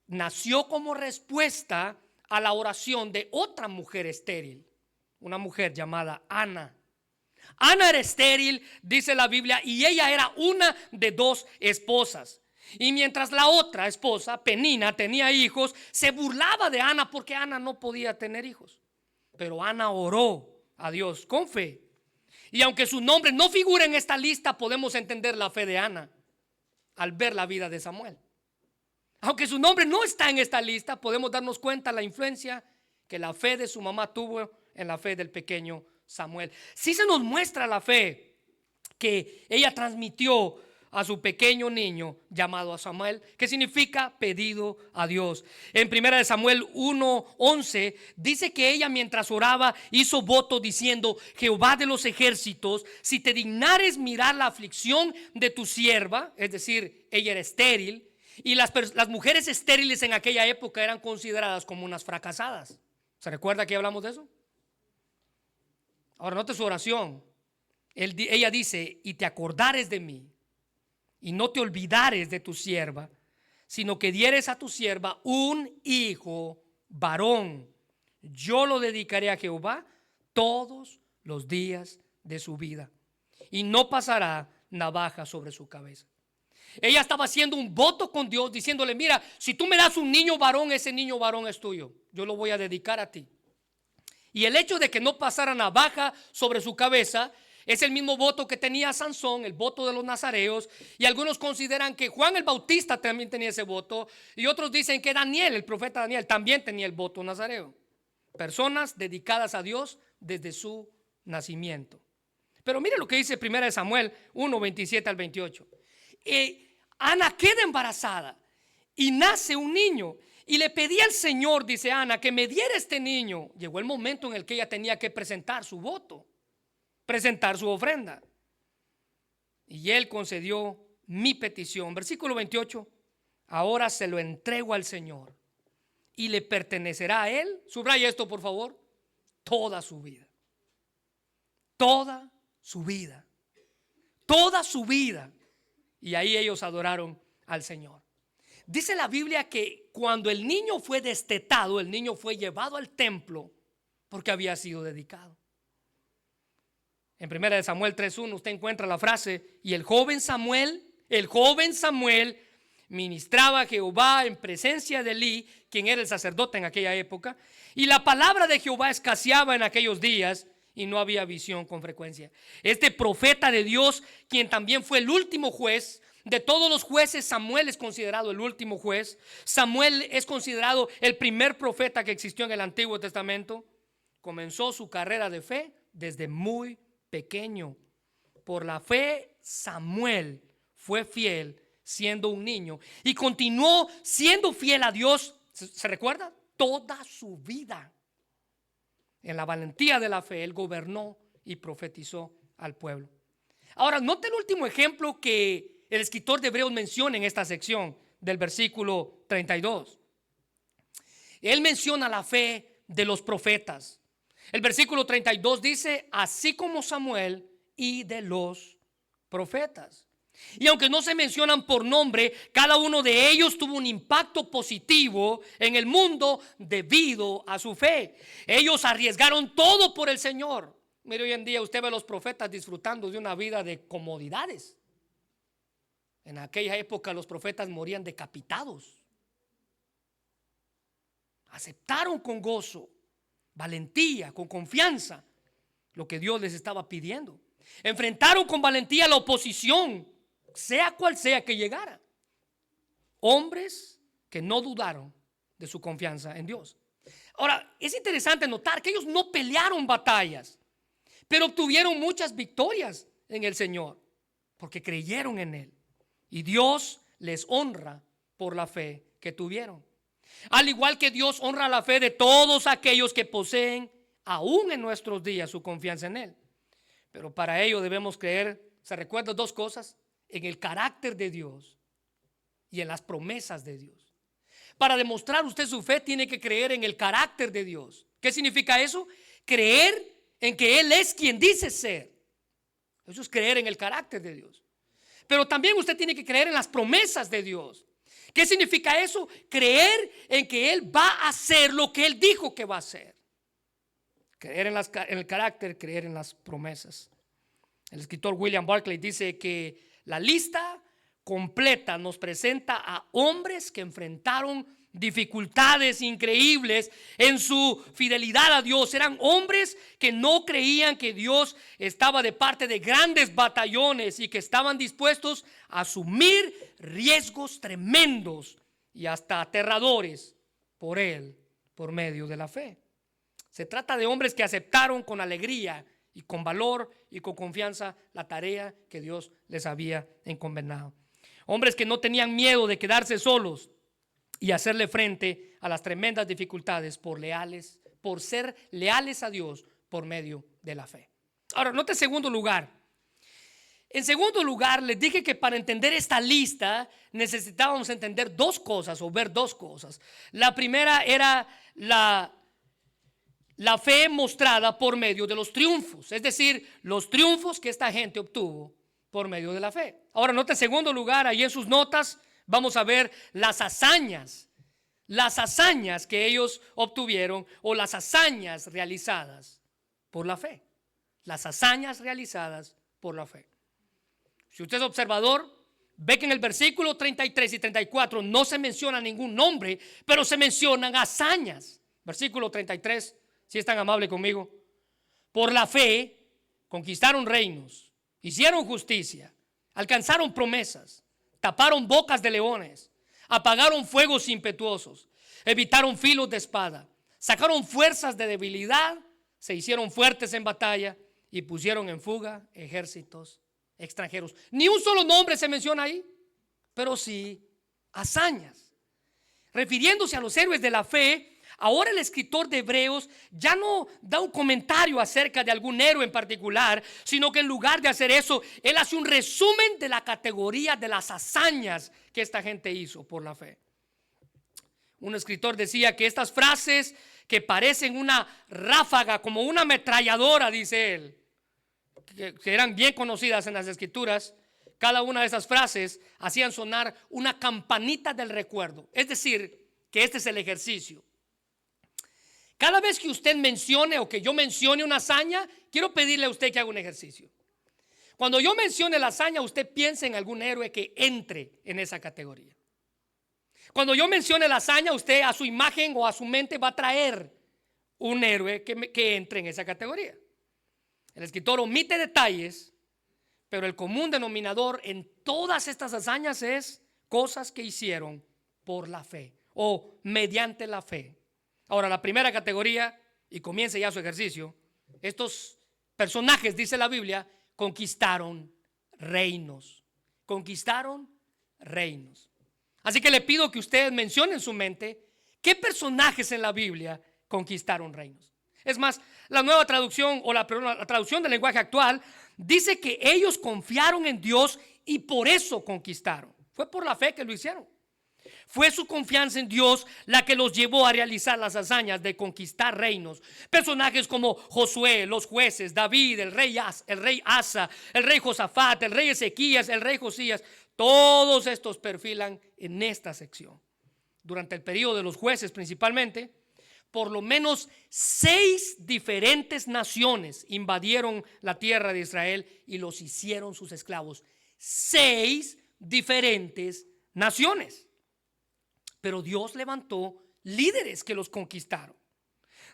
nació como respuesta a la oración de otra mujer estéril, una mujer llamada Ana. Ana era estéril, dice la Biblia, y ella era una de 2 esposas. Y mientras la otra esposa, Penina, tenía hijos, se burlaba de Ana porque Ana no podía tener hijos. Pero Ana oró a Dios con fe. Y aunque su nombre no figura en esta lista, podemos entender la fe de Ana al ver la vida de Samuel. Aunque su nombre no está en esta lista, podemos darnos cuenta de la influencia que la fe de su mamá tuvo en la fe del pequeño Samuel. Sí se nos muestra la fe que ella transmitió a su pequeño niño llamado a Samuel, que significa pedido a Dios. En 1 Samuel 1:11 dice que ella, mientras oraba, hizo voto diciendo: Jehová de los ejércitos, si te dignares mirar la aflicción de tu sierva, es decir, ella era estéril, y las mujeres estériles en aquella época eran consideradas como unas fracasadas. ¿Se recuerda que hablamos de eso? Ahora note su oración. Ella dice: y te acordares de mí, y no te olvidares de tu sierva, sino que dieres a tu sierva un hijo varón. Yo lo dedicaré a Jehová todos los días de su vida, y no pasará navaja sobre su cabeza. Ella estaba haciendo un voto con Dios, diciéndole: mira, si tú me das un niño varón, ese niño varón es tuyo. Yo lo voy a dedicar a ti. Y el hecho de que no pasara navaja sobre su cabeza es el mismo voto que tenía Sansón, el voto de los nazareos. Y algunos consideran que Juan el Bautista también tenía ese voto. Y otros dicen que Daniel, el profeta Daniel, también tenía el voto nazareo. Personas dedicadas a Dios desde su nacimiento. Pero mire lo que dice 1 Samuel 1:27 al 28. Ana queda embarazada y nace un niño. Y le pedí al Señor, dice Ana, que me diera este niño. Llegó el momento en el que ella tenía que presentar su voto, presentar su ofrenda. Y él concedió mi petición. Versículo 28. Ahora se lo entrego al Señor y le pertenecerá a él. Subraya esto, por favor. Toda su vida. Toda su vida. Toda su vida. Y ahí ellos adoraron al Señor. Dice la Biblia que cuando el niño fue destetado, el niño fue llevado al templo porque había sido dedicado. En 1 Samuel 3:1 usted encuentra la frase: y el joven Samuel ministraba a Jehová en presencia de Elí, quien era el sacerdote en aquella época, y la palabra de Jehová escaseaba en aquellos días y no había visión con frecuencia. Este profeta de Dios, quien también fue el último juez de todos los jueces, Samuel es considerado el último juez. Samuel es considerado el primer profeta que existió en el Antiguo Testamento. Comenzó su carrera de fe desde muy pequeño. Por la fe, Samuel fue fiel siendo un niño y continuó siendo fiel a Dios. ¿Se recuerda? Toda su vida. En la valentía de la fe, él gobernó y profetizó al pueblo. Ahora, note el último ejemplo que el escritor de Hebreos menciona en esta sección del versículo 32. Él menciona la fe de los profetas. El versículo 32 dice: así como Samuel y de los profetas. Y aunque no se mencionan por nombre, cada uno de ellos tuvo un impacto positivo en el mundo debido a su fe. Ellos arriesgaron todo por el Señor. Mire, hoy en día usted ve a los profetas disfrutando de una vida de comodidades. En aquella época los profetas morían decapitados. Aceptaron con gozo, valentía, con confianza lo que Dios les estaba pidiendo. Enfrentaron con valentía la oposición, sea cual sea que llegara. Hombres que no dudaron de su confianza en Dios. Ahora, es interesante notar que ellos no pelearon batallas, pero obtuvieron muchas victorias en el Señor, porque creyeron en Él. Y Dios les honra por la fe que tuvieron. Al igual que Dios honra la fe de todos aquellos que poseen aún en nuestros días su confianza en Él. Pero para ello debemos creer, ¿se recuerdan 2 cosas? En el carácter de Dios y en las promesas de Dios. Para demostrar usted su fe tiene que creer en el carácter de Dios. ¿Qué significa eso? Creer en que Él es quien dice ser. Eso es creer en el carácter de Dios. Pero también usted tiene que creer en las promesas de Dios. ¿Qué significa eso? Creer en que Él va a hacer lo que Él dijo que va a hacer. creer en el carácter, creer en las promesas. El escritor William Barclay dice que la lista completa nos presenta a hombres que enfrentaron dificultades increíbles en su fidelidad a Dios. Eran hombres que no creían que Dios estaba de parte de grandes batallones y que estaban dispuestos a asumir riesgos tremendos y hasta aterradores por Él, por medio de la fe. Se trata de hombres que aceptaron con alegría y con valor y con confianza la tarea que Dios les había encomendado. Hombres que no tenían miedo de quedarse solos y hacerle frente a las tremendas dificultades por ser leales a Dios por medio de la fe. Ahora, note segundo lugar. En segundo lugar, les dije que para entender esta lista necesitábamos entender dos cosas o ver dos cosas. La primera era la fe mostrada por medio de los triunfos, es decir, los triunfos que esta gente obtuvo por medio de la fe. Ahora, note en segundo lugar, ahí en sus notas vamos a ver las hazañas que ellos obtuvieron o las hazañas realizadas por la fe. Las hazañas realizadas por la fe. Si usted es observador, ve que en el versículo 33 y 34 no se menciona ningún nombre, pero se mencionan hazañas. Versículo 33, si es tan amable conmigo. Por la fe conquistaron reinos, hicieron justicia, alcanzaron promesas, taparon bocas de leones, apagaron fuegos impetuosos, evitaron filos de espada, sacaron fuerzas de debilidad, se hicieron fuertes en batalla y pusieron en fuga ejércitos extranjeros. Ni un solo nombre se menciona ahí, pero sí hazañas. Refiriéndose a los héroes de la fe, ahora el escritor de Hebreos ya no da un comentario acerca de algún héroe en particular, sino que en lugar de hacer eso, él hace un resumen de la categoría de las hazañas que esta gente hizo por la fe. Un escritor decía que estas frases que parecen una ráfaga, como una ametralladora, dice él, que eran bien conocidas en las escrituras, cada una de esas frases hacían sonar una campanita del recuerdo. Es decir, que este es el ejercicio. Cada vez que usted mencione o que yo mencione una hazaña, quiero pedirle a usted que haga un ejercicio. Cuando yo mencione la hazaña, usted piense en algún héroe que entre en esa categoría. Cuando yo mencione la hazaña, usted a su imagen o a su mente va a traer un héroe que entre en esa categoría. El escritor omite detalles, pero el común denominador en todas estas hazañas es cosas que hicieron por la fe o mediante la fe. Ahora, la primera categoría, y comience ya su ejercicio, estos personajes, dice la Biblia, conquistaron reinos. Conquistaron reinos. Así que le pido que usted mencione en su mente qué personajes en la Biblia conquistaron reinos. Es más, la nueva traducción o la traducción del lenguaje actual dice que ellos confiaron en Dios y por eso conquistaron. Fue por la fe que lo hicieron. Fue su confianza en Dios la que los llevó a realizar las hazañas de conquistar reinos. Personajes como Josué, los jueces, David, el rey Asa, el rey Josafat, el rey Ezequías, el rey Josías, todos estos perfilan en esta sección. Durante el periodo de los jueces principalmente, por lo menos 6 diferentes naciones invadieron la tierra de Israel y los hicieron sus esclavos. 6 diferentes naciones. Pero Dios levantó líderes que los conquistaron.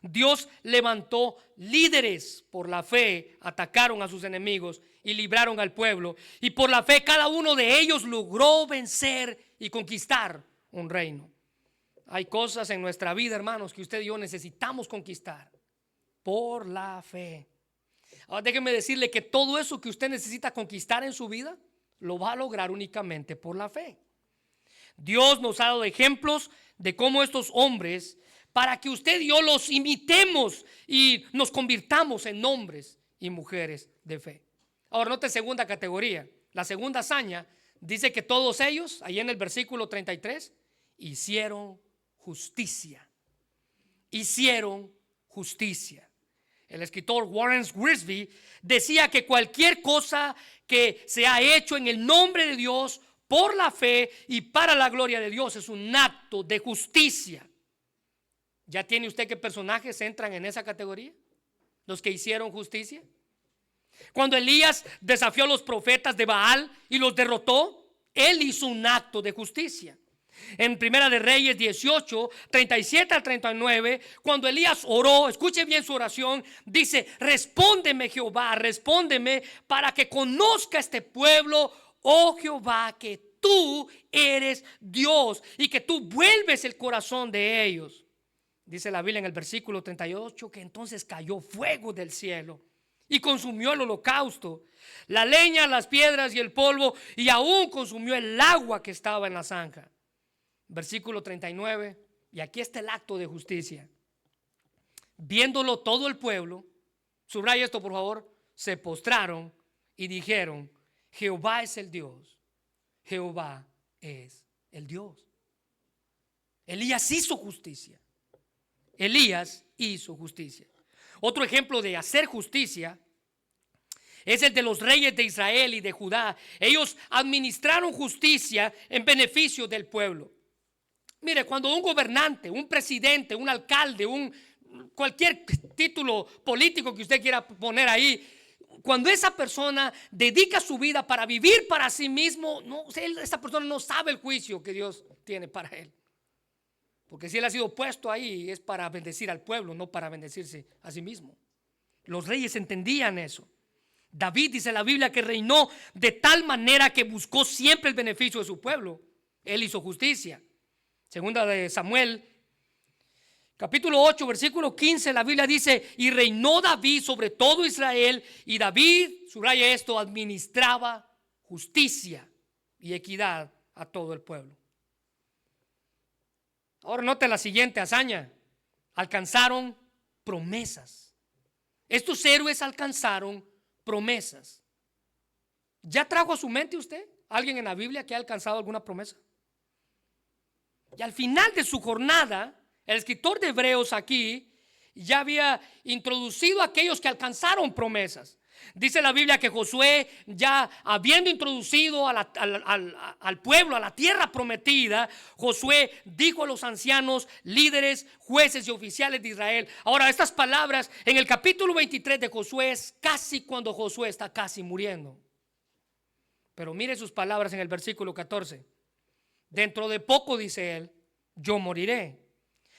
Dios levantó líderes por la fe, atacaron a sus enemigos y libraron al pueblo. Y por la fe cada uno de ellos logró vencer y conquistar un reino. Hay cosas en nuestra vida, hermanos, que usted y yo necesitamos conquistar por la fe. Ahora déjeme decirle que todo eso que usted necesita conquistar en su vida lo va a lograr únicamente por la fe. Dios nos ha dado ejemplos de cómo estos hombres, para que usted y yo los imitemos y nos convirtamos en hombres y mujeres de fe. Ahora note segunda categoría. La segunda hazaña dice que todos ellos, ahí en el versículo 33, hicieron justicia. Hicieron justicia. El escritor Warren Wiersbe decía que cualquier cosa que se ha hecho en el nombre de Dios, por la fe y para la gloria de Dios, es un acto de justicia. ¿Ya tiene usted qué personajes entran en esa categoría? los que hicieron justicia? Cuando Elías desafió a los profetas de Baal y los derrotó, él hizo un acto de justicia. En Primera de Reyes 18, 37 al 39, cuando Elías oró, escuche bien su oración, dice: respóndeme, Jehová, respóndeme, para que conozca este pueblo, oh Jehová, que tú eres Dios y que tú vuelves el corazón de ellos. Dice la Biblia en el versículo 38 que entonces cayó fuego del cielo y consumió el holocausto, la leña, las piedras y el polvo, y aún consumió el agua que estaba en la zanja. Versículo 39, y aquí está el acto de justicia. Viéndolo todo el pueblo, subraya esto por favor, se postraron y dijeron: Jehová es el Dios, Jehová es el Dios. Elías hizo justicia. Elías hizo justicia. Otro ejemplo de hacer justicia es el de los reyes de Israel y de Judá. Ellos administraron justicia en beneficio del pueblo. Mire, cuando un gobernante, un presidente, un alcalde, cualquier título político que usted quiera poner ahí, cuando esa persona dedica su vida para vivir para sí mismo, esa persona no sabe el juicio que Dios tiene para él. Porque si él ha sido puesto ahí es para bendecir al pueblo, no para bendecirse a sí mismo. Los reyes entendían eso. David, dice la Biblia, que reinó de tal manera que buscó siempre el beneficio de su pueblo. Él hizo justicia. Segunda de Samuel, capítulo 8, versículo 15, la Biblia dice: y reinó David sobre todo Israel, y David, subraya esto, administraba justicia y equidad a todo el pueblo. Ahora note la siguiente hazaña: alcanzaron promesas. Estos héroes alcanzaron promesas. ¿Ya trajo a su mente usted alguien en la Biblia que ha alcanzado alguna promesa? Y al final de su jornada, el escritor de Hebreos aquí ya había introducido a aquellos que alcanzaron promesas. Dice la Biblia que Josué, ya habiendo introducido al pueblo a la tierra prometida, Josué dijo a los ancianos, líderes, jueces y oficiales de Israel. Ahora, estas palabras en el capítulo 23 de Josué es casi cuando Josué está casi muriendo. Pero mire sus palabras en el versículo 14. Dentro de poco, dice él, yo moriré.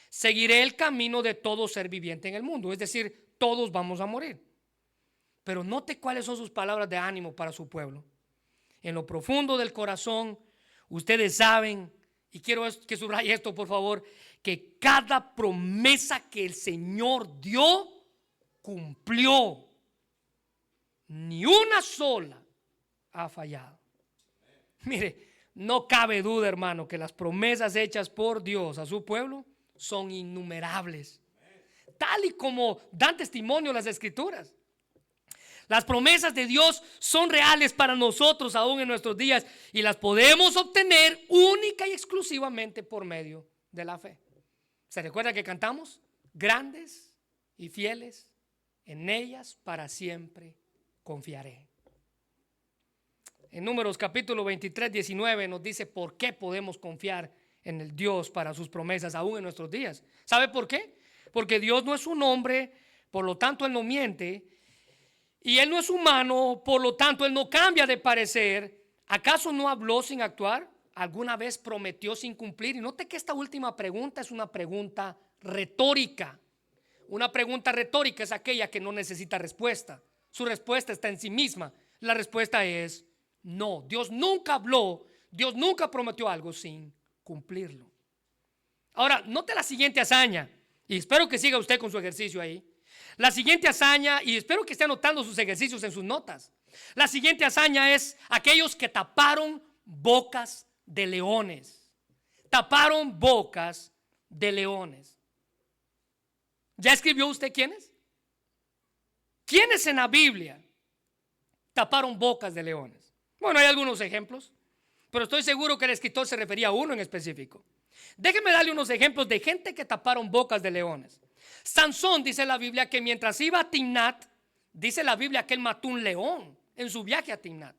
Seguiré el camino de todo ser viviente en el mundo. Es decir, todos vamos a morir. Pero note cuáles son sus palabras de ánimo para su pueblo. En lo profundo del corazón, ustedes saben, y quiero que subraye esto por favor, que cada promesa que el Señor dio, cumplió. Ni una sola ha fallado. Mire, no cabe duda, hermano, que las promesas hechas por Dios a su pueblo son innumerables, tal y como dan testimonio las Escrituras. Las promesas de Dios son reales para nosotros aún en nuestros días, y las podemos obtener única y exclusivamente por medio de la fe. ¿Se recuerda que cantamos? Grandes y fieles, en ellas para siempre confiaré. En Números capítulo 23, 19 nos dice por qué podemos confiar en el Dios para sus promesas aún en nuestros días. ¿Sabe por qué? Porque Dios no es un hombre, por lo tanto Él no miente, y Él no es humano, por lo tanto Él no cambia de parecer. ¿Acaso no habló sin actuar? ¿Alguna vez prometió sin cumplir? Y note que esta última pregunta es una pregunta retórica. Una pregunta retórica es aquella que no necesita respuesta. Su respuesta está en sí misma. La respuesta es no. Dios nunca habló, Dios nunca prometió algo sin cumplirlo. Ahora, note la siguiente hazaña, y espero que siga usted con su ejercicio ahí. La siguiente hazaña, y espero que esté anotando sus ejercicios en sus notas. La siguiente hazaña es aquellos que taparon bocas de leones. Taparon bocas de leones. ¿Ya escribió usted quiénes? ¿Quiénes en la Biblia taparon bocas de leones? Bueno, hay algunos ejemplos, pero estoy seguro que el escritor se refería a uno en específico. Déjeme darle unos ejemplos de gente que taparon bocas de leones. Sansón, dice la Biblia, que mientras iba a Timnat, dice la Biblia que él mató un león en su viaje a Timnat.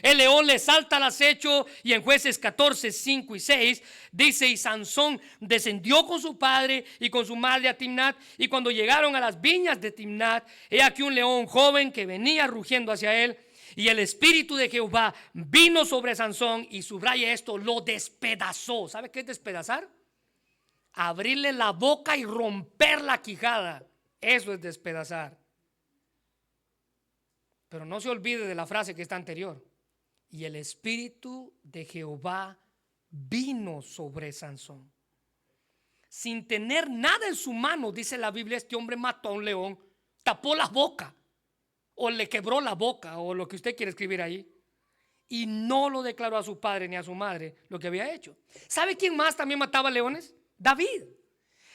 El león le salta al acecho y en Jueces 14, 5 y 6 dice: y Sansón descendió con su padre y con su madre a Timnat, y cuando llegaron a las viñas de Timnat, he aquí un león joven que venía rugiendo hacia él, y el espíritu de Jehová vino sobre Sansón, y subraya esto, lo despedazó. ¿Sabe qué es despedazar? Abrirle la boca y romper la quijada. Eso es despedazar. Pero no se olvide de la frase que está anterior: y el espíritu de Jehová vino sobre Sansón. Sin tener nada en su mano, dice la Biblia, este hombre mató a un león, tapó la boca, o le quebró la boca, o lo que usted quiere escribir ahí, y no lo declaró a su padre ni a su madre lo que había hecho. ¿Sabe quién más también mataba leones? David.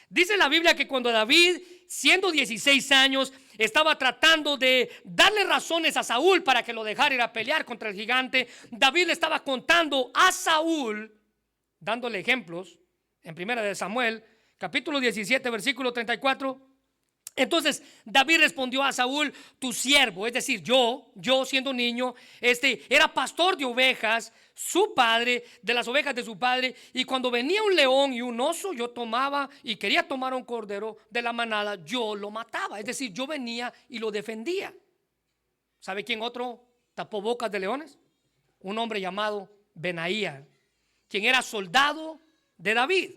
Dice la Biblia que cuando David, siendo 16 años, estaba tratando de darle razones a Saúl para que lo dejara ir a pelear contra el gigante, David le estaba contando a Saúl, dándole ejemplos, en 1 de Samuel, capítulo 17, versículo 34. Entonces David respondió a Saúl: tu siervo, es decir, yo siendo niño, era pastor de ovejas, su padre, de las ovejas de su padre, y cuando venía un león y un oso, yo tomaba y quería tomar un cordero de la manada, yo lo mataba. Es decir, yo venía y lo defendía. ¿Sabe quién otro tapó bocas de leones? Un hombre llamado Benaía, quien era soldado de David.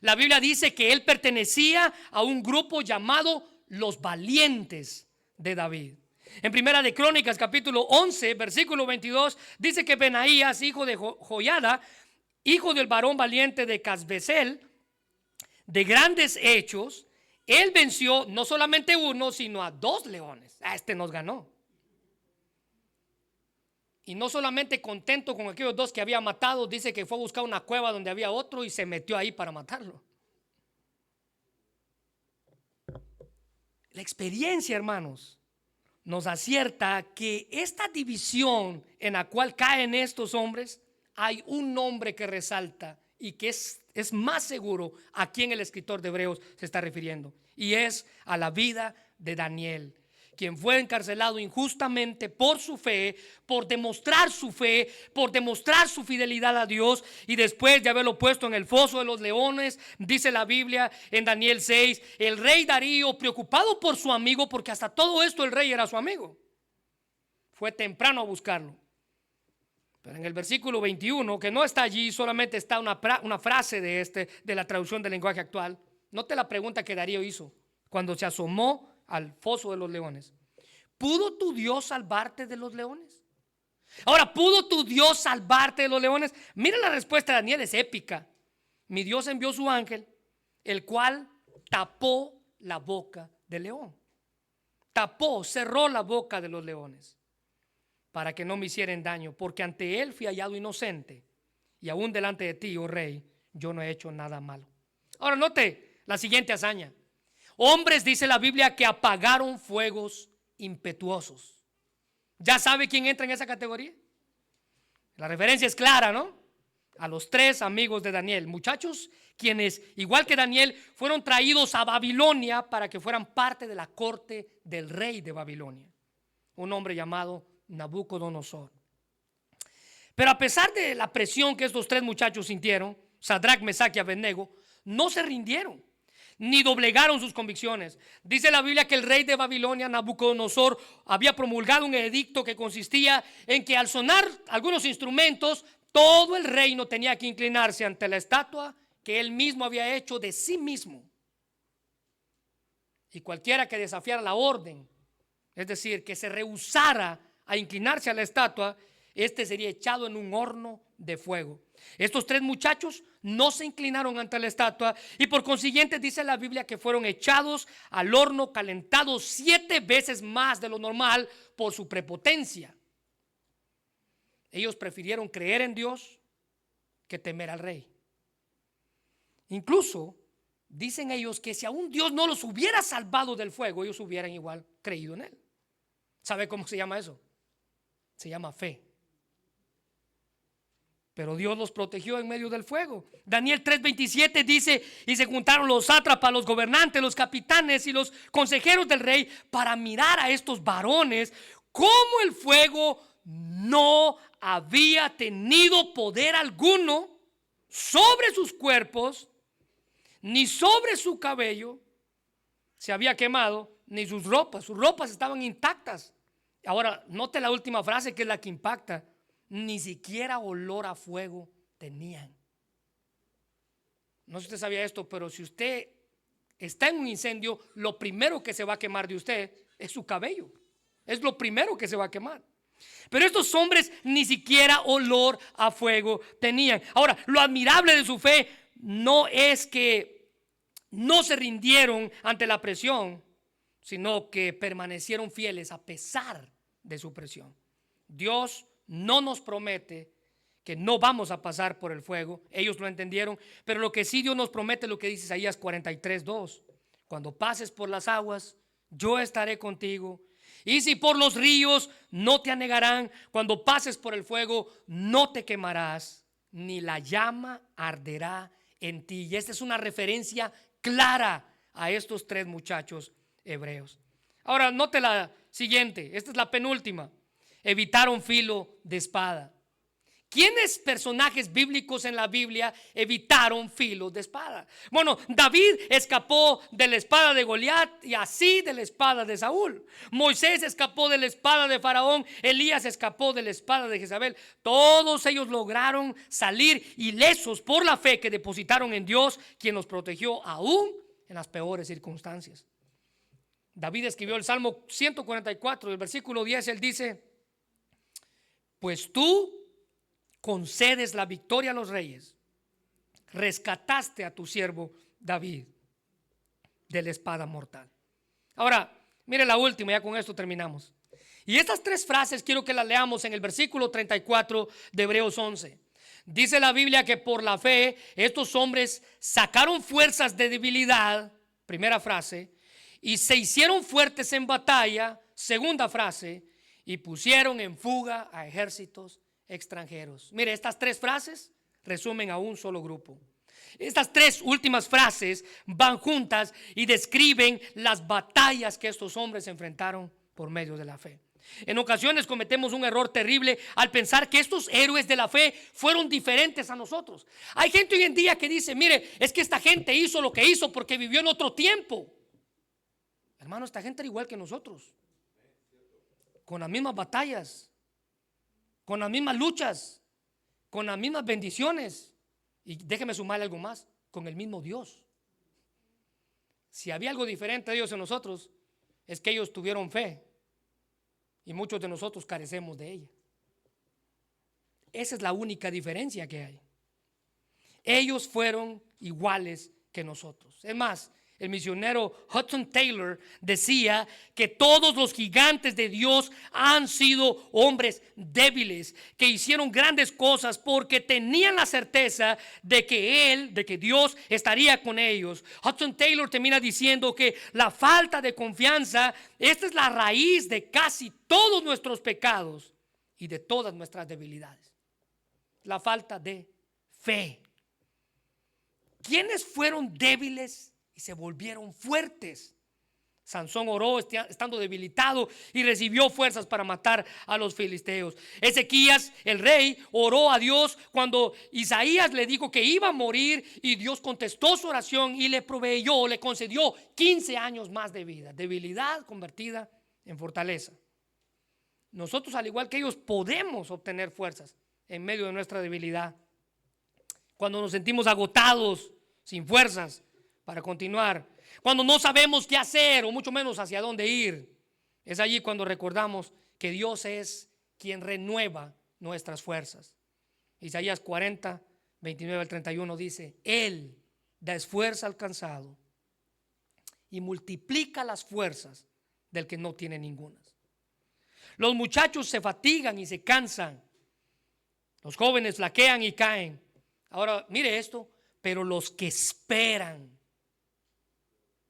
La Biblia dice que él pertenecía a un grupo llamado los valientes de David. En Primera de Crónicas, capítulo 11, versículo 22, dice que Benaías, hijo de Joiada, hijo del varón valiente de Casbecel, de grandes hechos, él venció no solamente uno, sino a 2 leones. Nos ganó. Y no solamente contento con aquellos 2 que había matado, dice que fue a buscar una cueva donde había otro y se metió ahí para matarlo. La experiencia, hermanos, nos acierta que esta división en la cual caen estos hombres, hay un nombre que resalta y que es más seguro a quien el escritor de Hebreos se está refiriendo, y es a la vida de Daniel, quien fue encarcelado injustamente por su fe, por demostrar su fe, por demostrar su fidelidad a Dios, y después de haberlo puesto en el foso de los leones, dice la Biblia en Daniel 6, el rey Darío, preocupado por su amigo, porque hasta todo esto el rey era su amigo, fue temprano a buscarlo. Pero en el versículo 21, que no está allí, solamente está una frase de la traducción del lenguaje actual. Note la pregunta que Darío hizo cuando se asomó al foso de los leones: ¿pudo tu Dios salvarte de los leones? Ahora, ¿pudo tu Dios salvarte de los leones? Mira, la respuesta de Daniel es épica. Mi Dios envió su ángel, el cual tapó la boca del león. Cerró la boca de los leones para que no me hicieran daño, porque ante él fui hallado inocente, y aún delante de ti, oh rey, yo no he hecho nada malo. Ahora note la siguiente hazaña. Hombres, dice la Biblia, que apagaron fuegos impetuosos. ¿Ya sabe quién entra en esa categoría? La referencia es clara, ¿no? A los 3 amigos de Daniel, muchachos quienes, igual que Daniel, fueron traídos a Babilonia para que fueran parte de la corte del rey de Babilonia, un hombre llamado Nabucodonosor. Pero a pesar de la presión que estos 3 muchachos sintieron, Sadrach, Mesach y Abednego, no se rindieron ni doblegaron sus convicciones. Dice la Biblia que el rey de Babilonia, Nabucodonosor, había promulgado un edicto que consistía en que al sonar algunos instrumentos, todo el reino tenía que inclinarse ante la estatua que él mismo había hecho de sí mismo. Y cualquiera que desafiara la orden, es decir, que se rehusara a inclinarse a la estatua, sería echado en un horno de fuego. Estos 3 muchachos no se inclinaron ante la estatua, y por consiguiente dice la Biblia que fueron echados al horno, calentados 7 veces más de lo normal por su prepotencia. Ellos prefirieron creer en Dios que temer al rey. Incluso dicen ellos que si aún Dios no los hubiera salvado del fuego, ellos hubieran igual creído en él. ¿Sabe cómo se llama eso? Se llama fe. Pero Dios los protegió en medio del fuego. Daniel 3:27 dice: y se juntaron los sátrapas, los gobernantes, los capitanes y los consejeros del rey para mirar a estos varones cómo el fuego no había tenido poder alguno sobre sus cuerpos, ni sobre su cabello se había quemado, ni sus ropas estaban intactas. Ahora, note la última frase que es la que impacta: ni siquiera olor a fuego tenían. No sé si usted sabía esto, pero si usted está en un incendio, lo primero que se va a quemar de usted es su cabello. Es lo primero que se va a quemar. Pero estos hombres ni siquiera olor a fuego tenían. Ahora, lo admirable de su fe no es que no se rindieron ante la presión, sino que permanecieron fieles a pesar de su presión. Dios no nos promete que no vamos a pasar por el fuego. Ellos lo entendieron, pero lo que sí Dios nos promete, lo que dice Isaías 43:2: cuando pases por las aguas, yo estaré contigo. Y si por los ríos, no te anegarán. Cuando pases por el fuego, no te quemarás, ni la llama arderá en ti. Y esta es una referencia clara a estos tres muchachos hebreos. Ahora, note la siguiente. Esta es la penúltima. Evitaron filo de espada. ¿Quiénes personajes bíblicos en la Biblia evitaron filo de espada? Bueno, David escapó de la espada de Goliat y así de la espada de Saúl. Moisés escapó de la espada de Faraón. Elías escapó de la espada de Jezabel. Todos ellos lograron salir ilesos por la fe que depositaron en Dios, quien los protegió aún en las peores circunstancias. David escribió el Salmo 144, el versículo 10, él dice: pues tú concedes la victoria a los reyes, rescataste a tu siervo David de la espada mortal. Ahora, mire la última, ya con esto terminamos. Y estas tres frases quiero que las leamos en el versículo 34 de Hebreos 11. Dice la Biblia que por la fe estos hombres sacaron fuerzas de debilidad, primera frase, y se hicieron fuertes en batalla, segunda frase, y pusieron en fuga a ejércitos extranjeros. Mire, estas tres frases resumen a un solo grupo. Estas tres últimas frases van juntas y describen las batallas que estos hombres enfrentaron por medio de la fe. En ocasiones cometemos un error terrible al pensar que estos héroes de la fe fueron diferentes a nosotros. Hay gente hoy en día que dice: mire, es que esta gente hizo lo que hizo porque vivió en otro tiempo. Hermano, esta gente era igual que nosotros, con las mismas batallas, con las mismas luchas, con las mismas bendiciones. Y déjeme sumarle algo más: con el mismo Dios. Si había algo diferente a Dios en nosotros, es que ellos tuvieron fe y muchos de nosotros carecemos de ella. Esa es la única diferencia que hay. Ellos fueron iguales que nosotros. Es más, el misionero Hudson Taylor decía que todos los gigantes de Dios han sido hombres débiles, que hicieron grandes cosas porque tenían la certeza de que Dios estaría con ellos. Hudson Taylor termina diciendo que la falta de confianza, esta es la raíz de casi todos nuestros pecados y de todas nuestras debilidades. La falta de fe. ¿Quiénes fueron débiles y se volvieron fuertes? Sansón oró estando debilitado y recibió fuerzas para matar a los filisteos. Ezequías, el rey, oró a Dios cuando Isaías le dijo que iba a morir, y Dios contestó su oración y le proveyó, le concedió 15 años más de vida. Debilidad convertida en fortaleza. Nosotros, al igual que ellos, podemos obtener fuerzas en medio de nuestra debilidad. Cuando nos sentimos agotados, sin fuerzas para continuar, cuando no sabemos qué hacer o mucho menos hacia dónde ir, es allí cuando recordamos que Dios es quien renueva nuestras fuerzas. Isaías 40, 29 al 31 dice: Él da esfuerzo al cansado y multiplica las fuerzas del que no tiene ninguna. Los muchachos se fatigan y se cansan, los jóvenes flaquean y caen. Ahora mire esto: pero los que esperan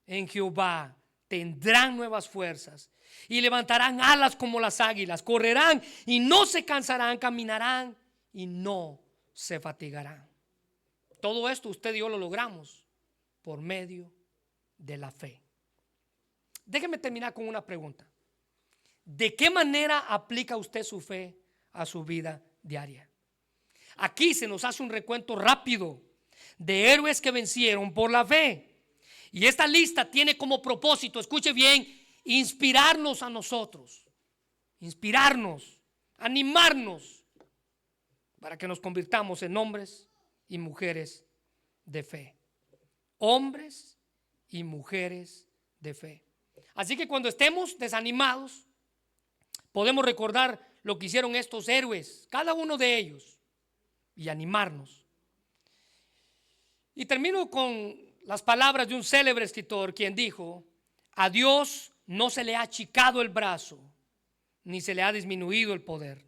en Jehová tendrán nuevas fuerzas y levantarán alas como las águilas, correrán y no se cansarán, caminarán y no se fatigarán. Todo esto usted y yo lo logramos por medio de la fe. Déjeme terminar con una pregunta: ¿de qué manera aplica usted su fe a su vida diaria. Aquí se nos hace un recuento rápido de héroes que vencieron por la fe. Y esta lista tiene como propósito, escuche bien, inspirarnos a nosotros, inspirarnos, animarnos para que nos convirtamos en hombres y mujeres de fe. Hombres y mujeres de fe. Así que cuando estemos desanimados, podemos recordar lo que hicieron estos héroes, cada uno de ellos, y animarnos. Y termino con las palabras de un célebre escritor, quien dijo: a Dios no se le ha achicado el brazo, ni se le ha disminuido el poder.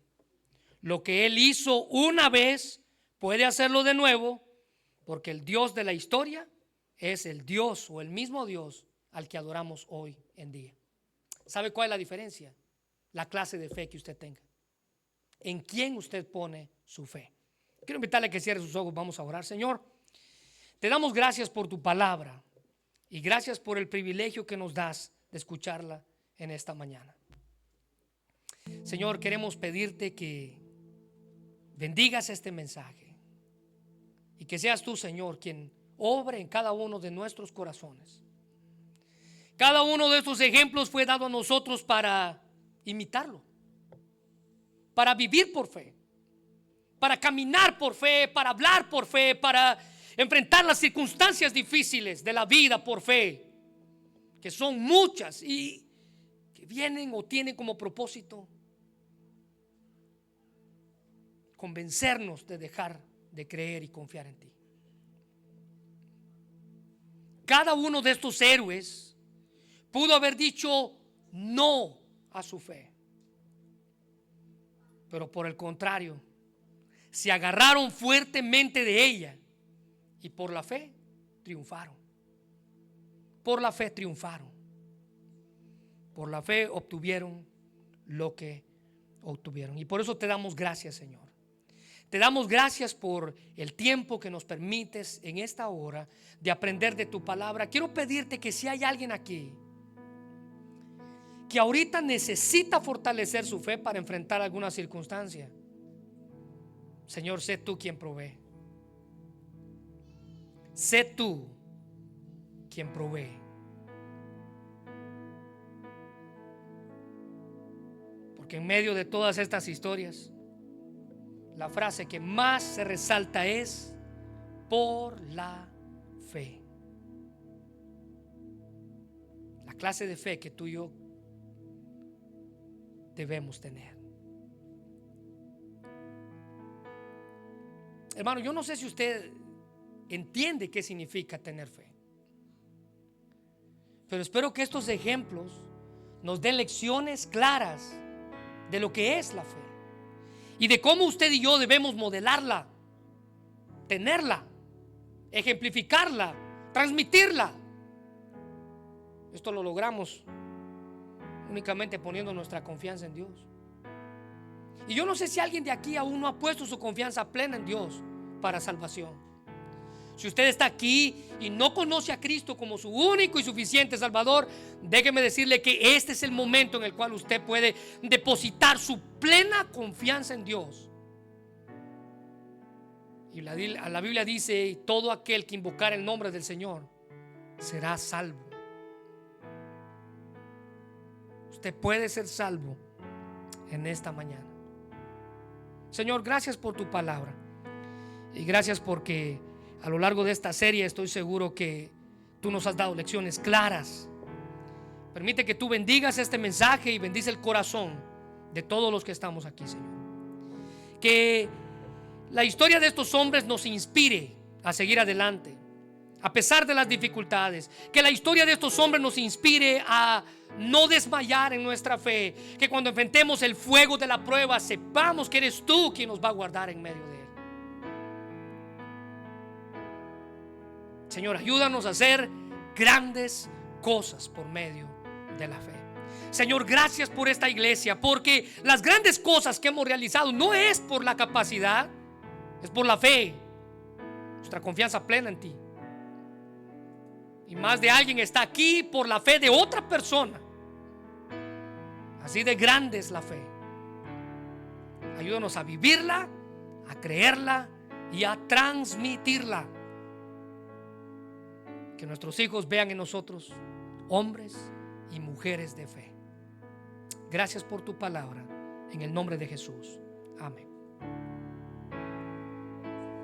Lo que Él hizo una vez, puede hacerlo de nuevo, porque el Dios de la historia es el Dios o el mismo Dios al que adoramos hoy en día. ¿Sabe cuál es la diferencia? La clase de fe que usted tenga. ¿En quién usted pone su fe? Quiero invitarle a que cierre sus ojos. Vamos a orar. Señor, te damos gracias por tu palabra y gracias por el privilegio que nos das de escucharla en esta mañana. Señor, queremos pedirte que bendigas este mensaje y que seas tú, Señor, quien obre en cada uno de nuestros corazones. Cada uno de estos ejemplos fue dado a nosotros para imitarlo, para vivir por fe, para caminar por fe, para hablar por fe, para enfrentar las circunstancias difíciles de la vida por fe, que son muchas y que vienen o tienen como propósito convencernos de dejar de creer y confiar en ti. Cada uno de estos héroes pudo haber dicho no a su fe, pero por el contrario, se agarraron fuertemente de ella y por la fe triunfaron. Por la fe triunfaron. Por la fe obtuvieron lo que obtuvieron. Y por eso te damos gracias, Señor. Te damos gracias por el tiempo que nos permites en esta hora de aprender de tu palabra. Quiero pedirte que si hay alguien aquí que ahorita necesita fortalecer su fe para enfrentar alguna circunstancia, Señor, sé tú quien provee. Sé tú quien provee. Porque en medio de todas estas historias, la frase que más se resalta es por la fe. La clase de fe que tú y yo debemos tener. Hermano, yo no sé si usted entiende qué significa tener fe, pero espero que estos ejemplos nos den lecciones claras de lo que es la fe y de cómo usted y yo debemos modelarla, tenerla, ejemplificarla, transmitirla. Esto lo logramos únicamente poniendo nuestra confianza en Dios. Y yo no sé si alguien de aquí aún no ha puesto su confianza plena en Dios para salvación. Si usted está aquí y no conoce a Cristo como su único y suficiente Salvador, déjeme decirle que este es el momento en el cual usted puede depositar su plena confianza en Dios. Y la Biblia dice: todo aquel que invocar el nombre del Señor será salvo. Usted puede ser salvo en esta mañana. Señor, gracias por tu palabra y gracias porque a lo largo de esta serie estoy seguro que tú nos has dado lecciones claras. Permite que tú bendigas este mensaje y bendice el corazón de todos los que estamos aquí, Señor. Que la historia de estos hombres nos inspire a seguir adelante a pesar de las dificultades. Que la historia de estos hombres nos inspire a no desmayar en nuestra fe. Que cuando enfrentemos el fuego de la prueba sepamos que eres tú quien nos va a guardar en medio de él. Señor, ayúdanos a hacer grandes cosas por medio de la fe. Señor, gracias por esta iglesia, porque las grandes cosas que hemos realizado no es por la capacidad, es por la fe, nuestra confianza plena en ti. Y más de alguien está aquí por la fe de otra persona. Así de grande es la fe. Ayúdanos a vivirla, a creerla y a transmitirla. Que nuestros hijos vean en nosotros hombres y mujeres de fe. Gracias por tu palabra, en el nombre de Jesús. Amén.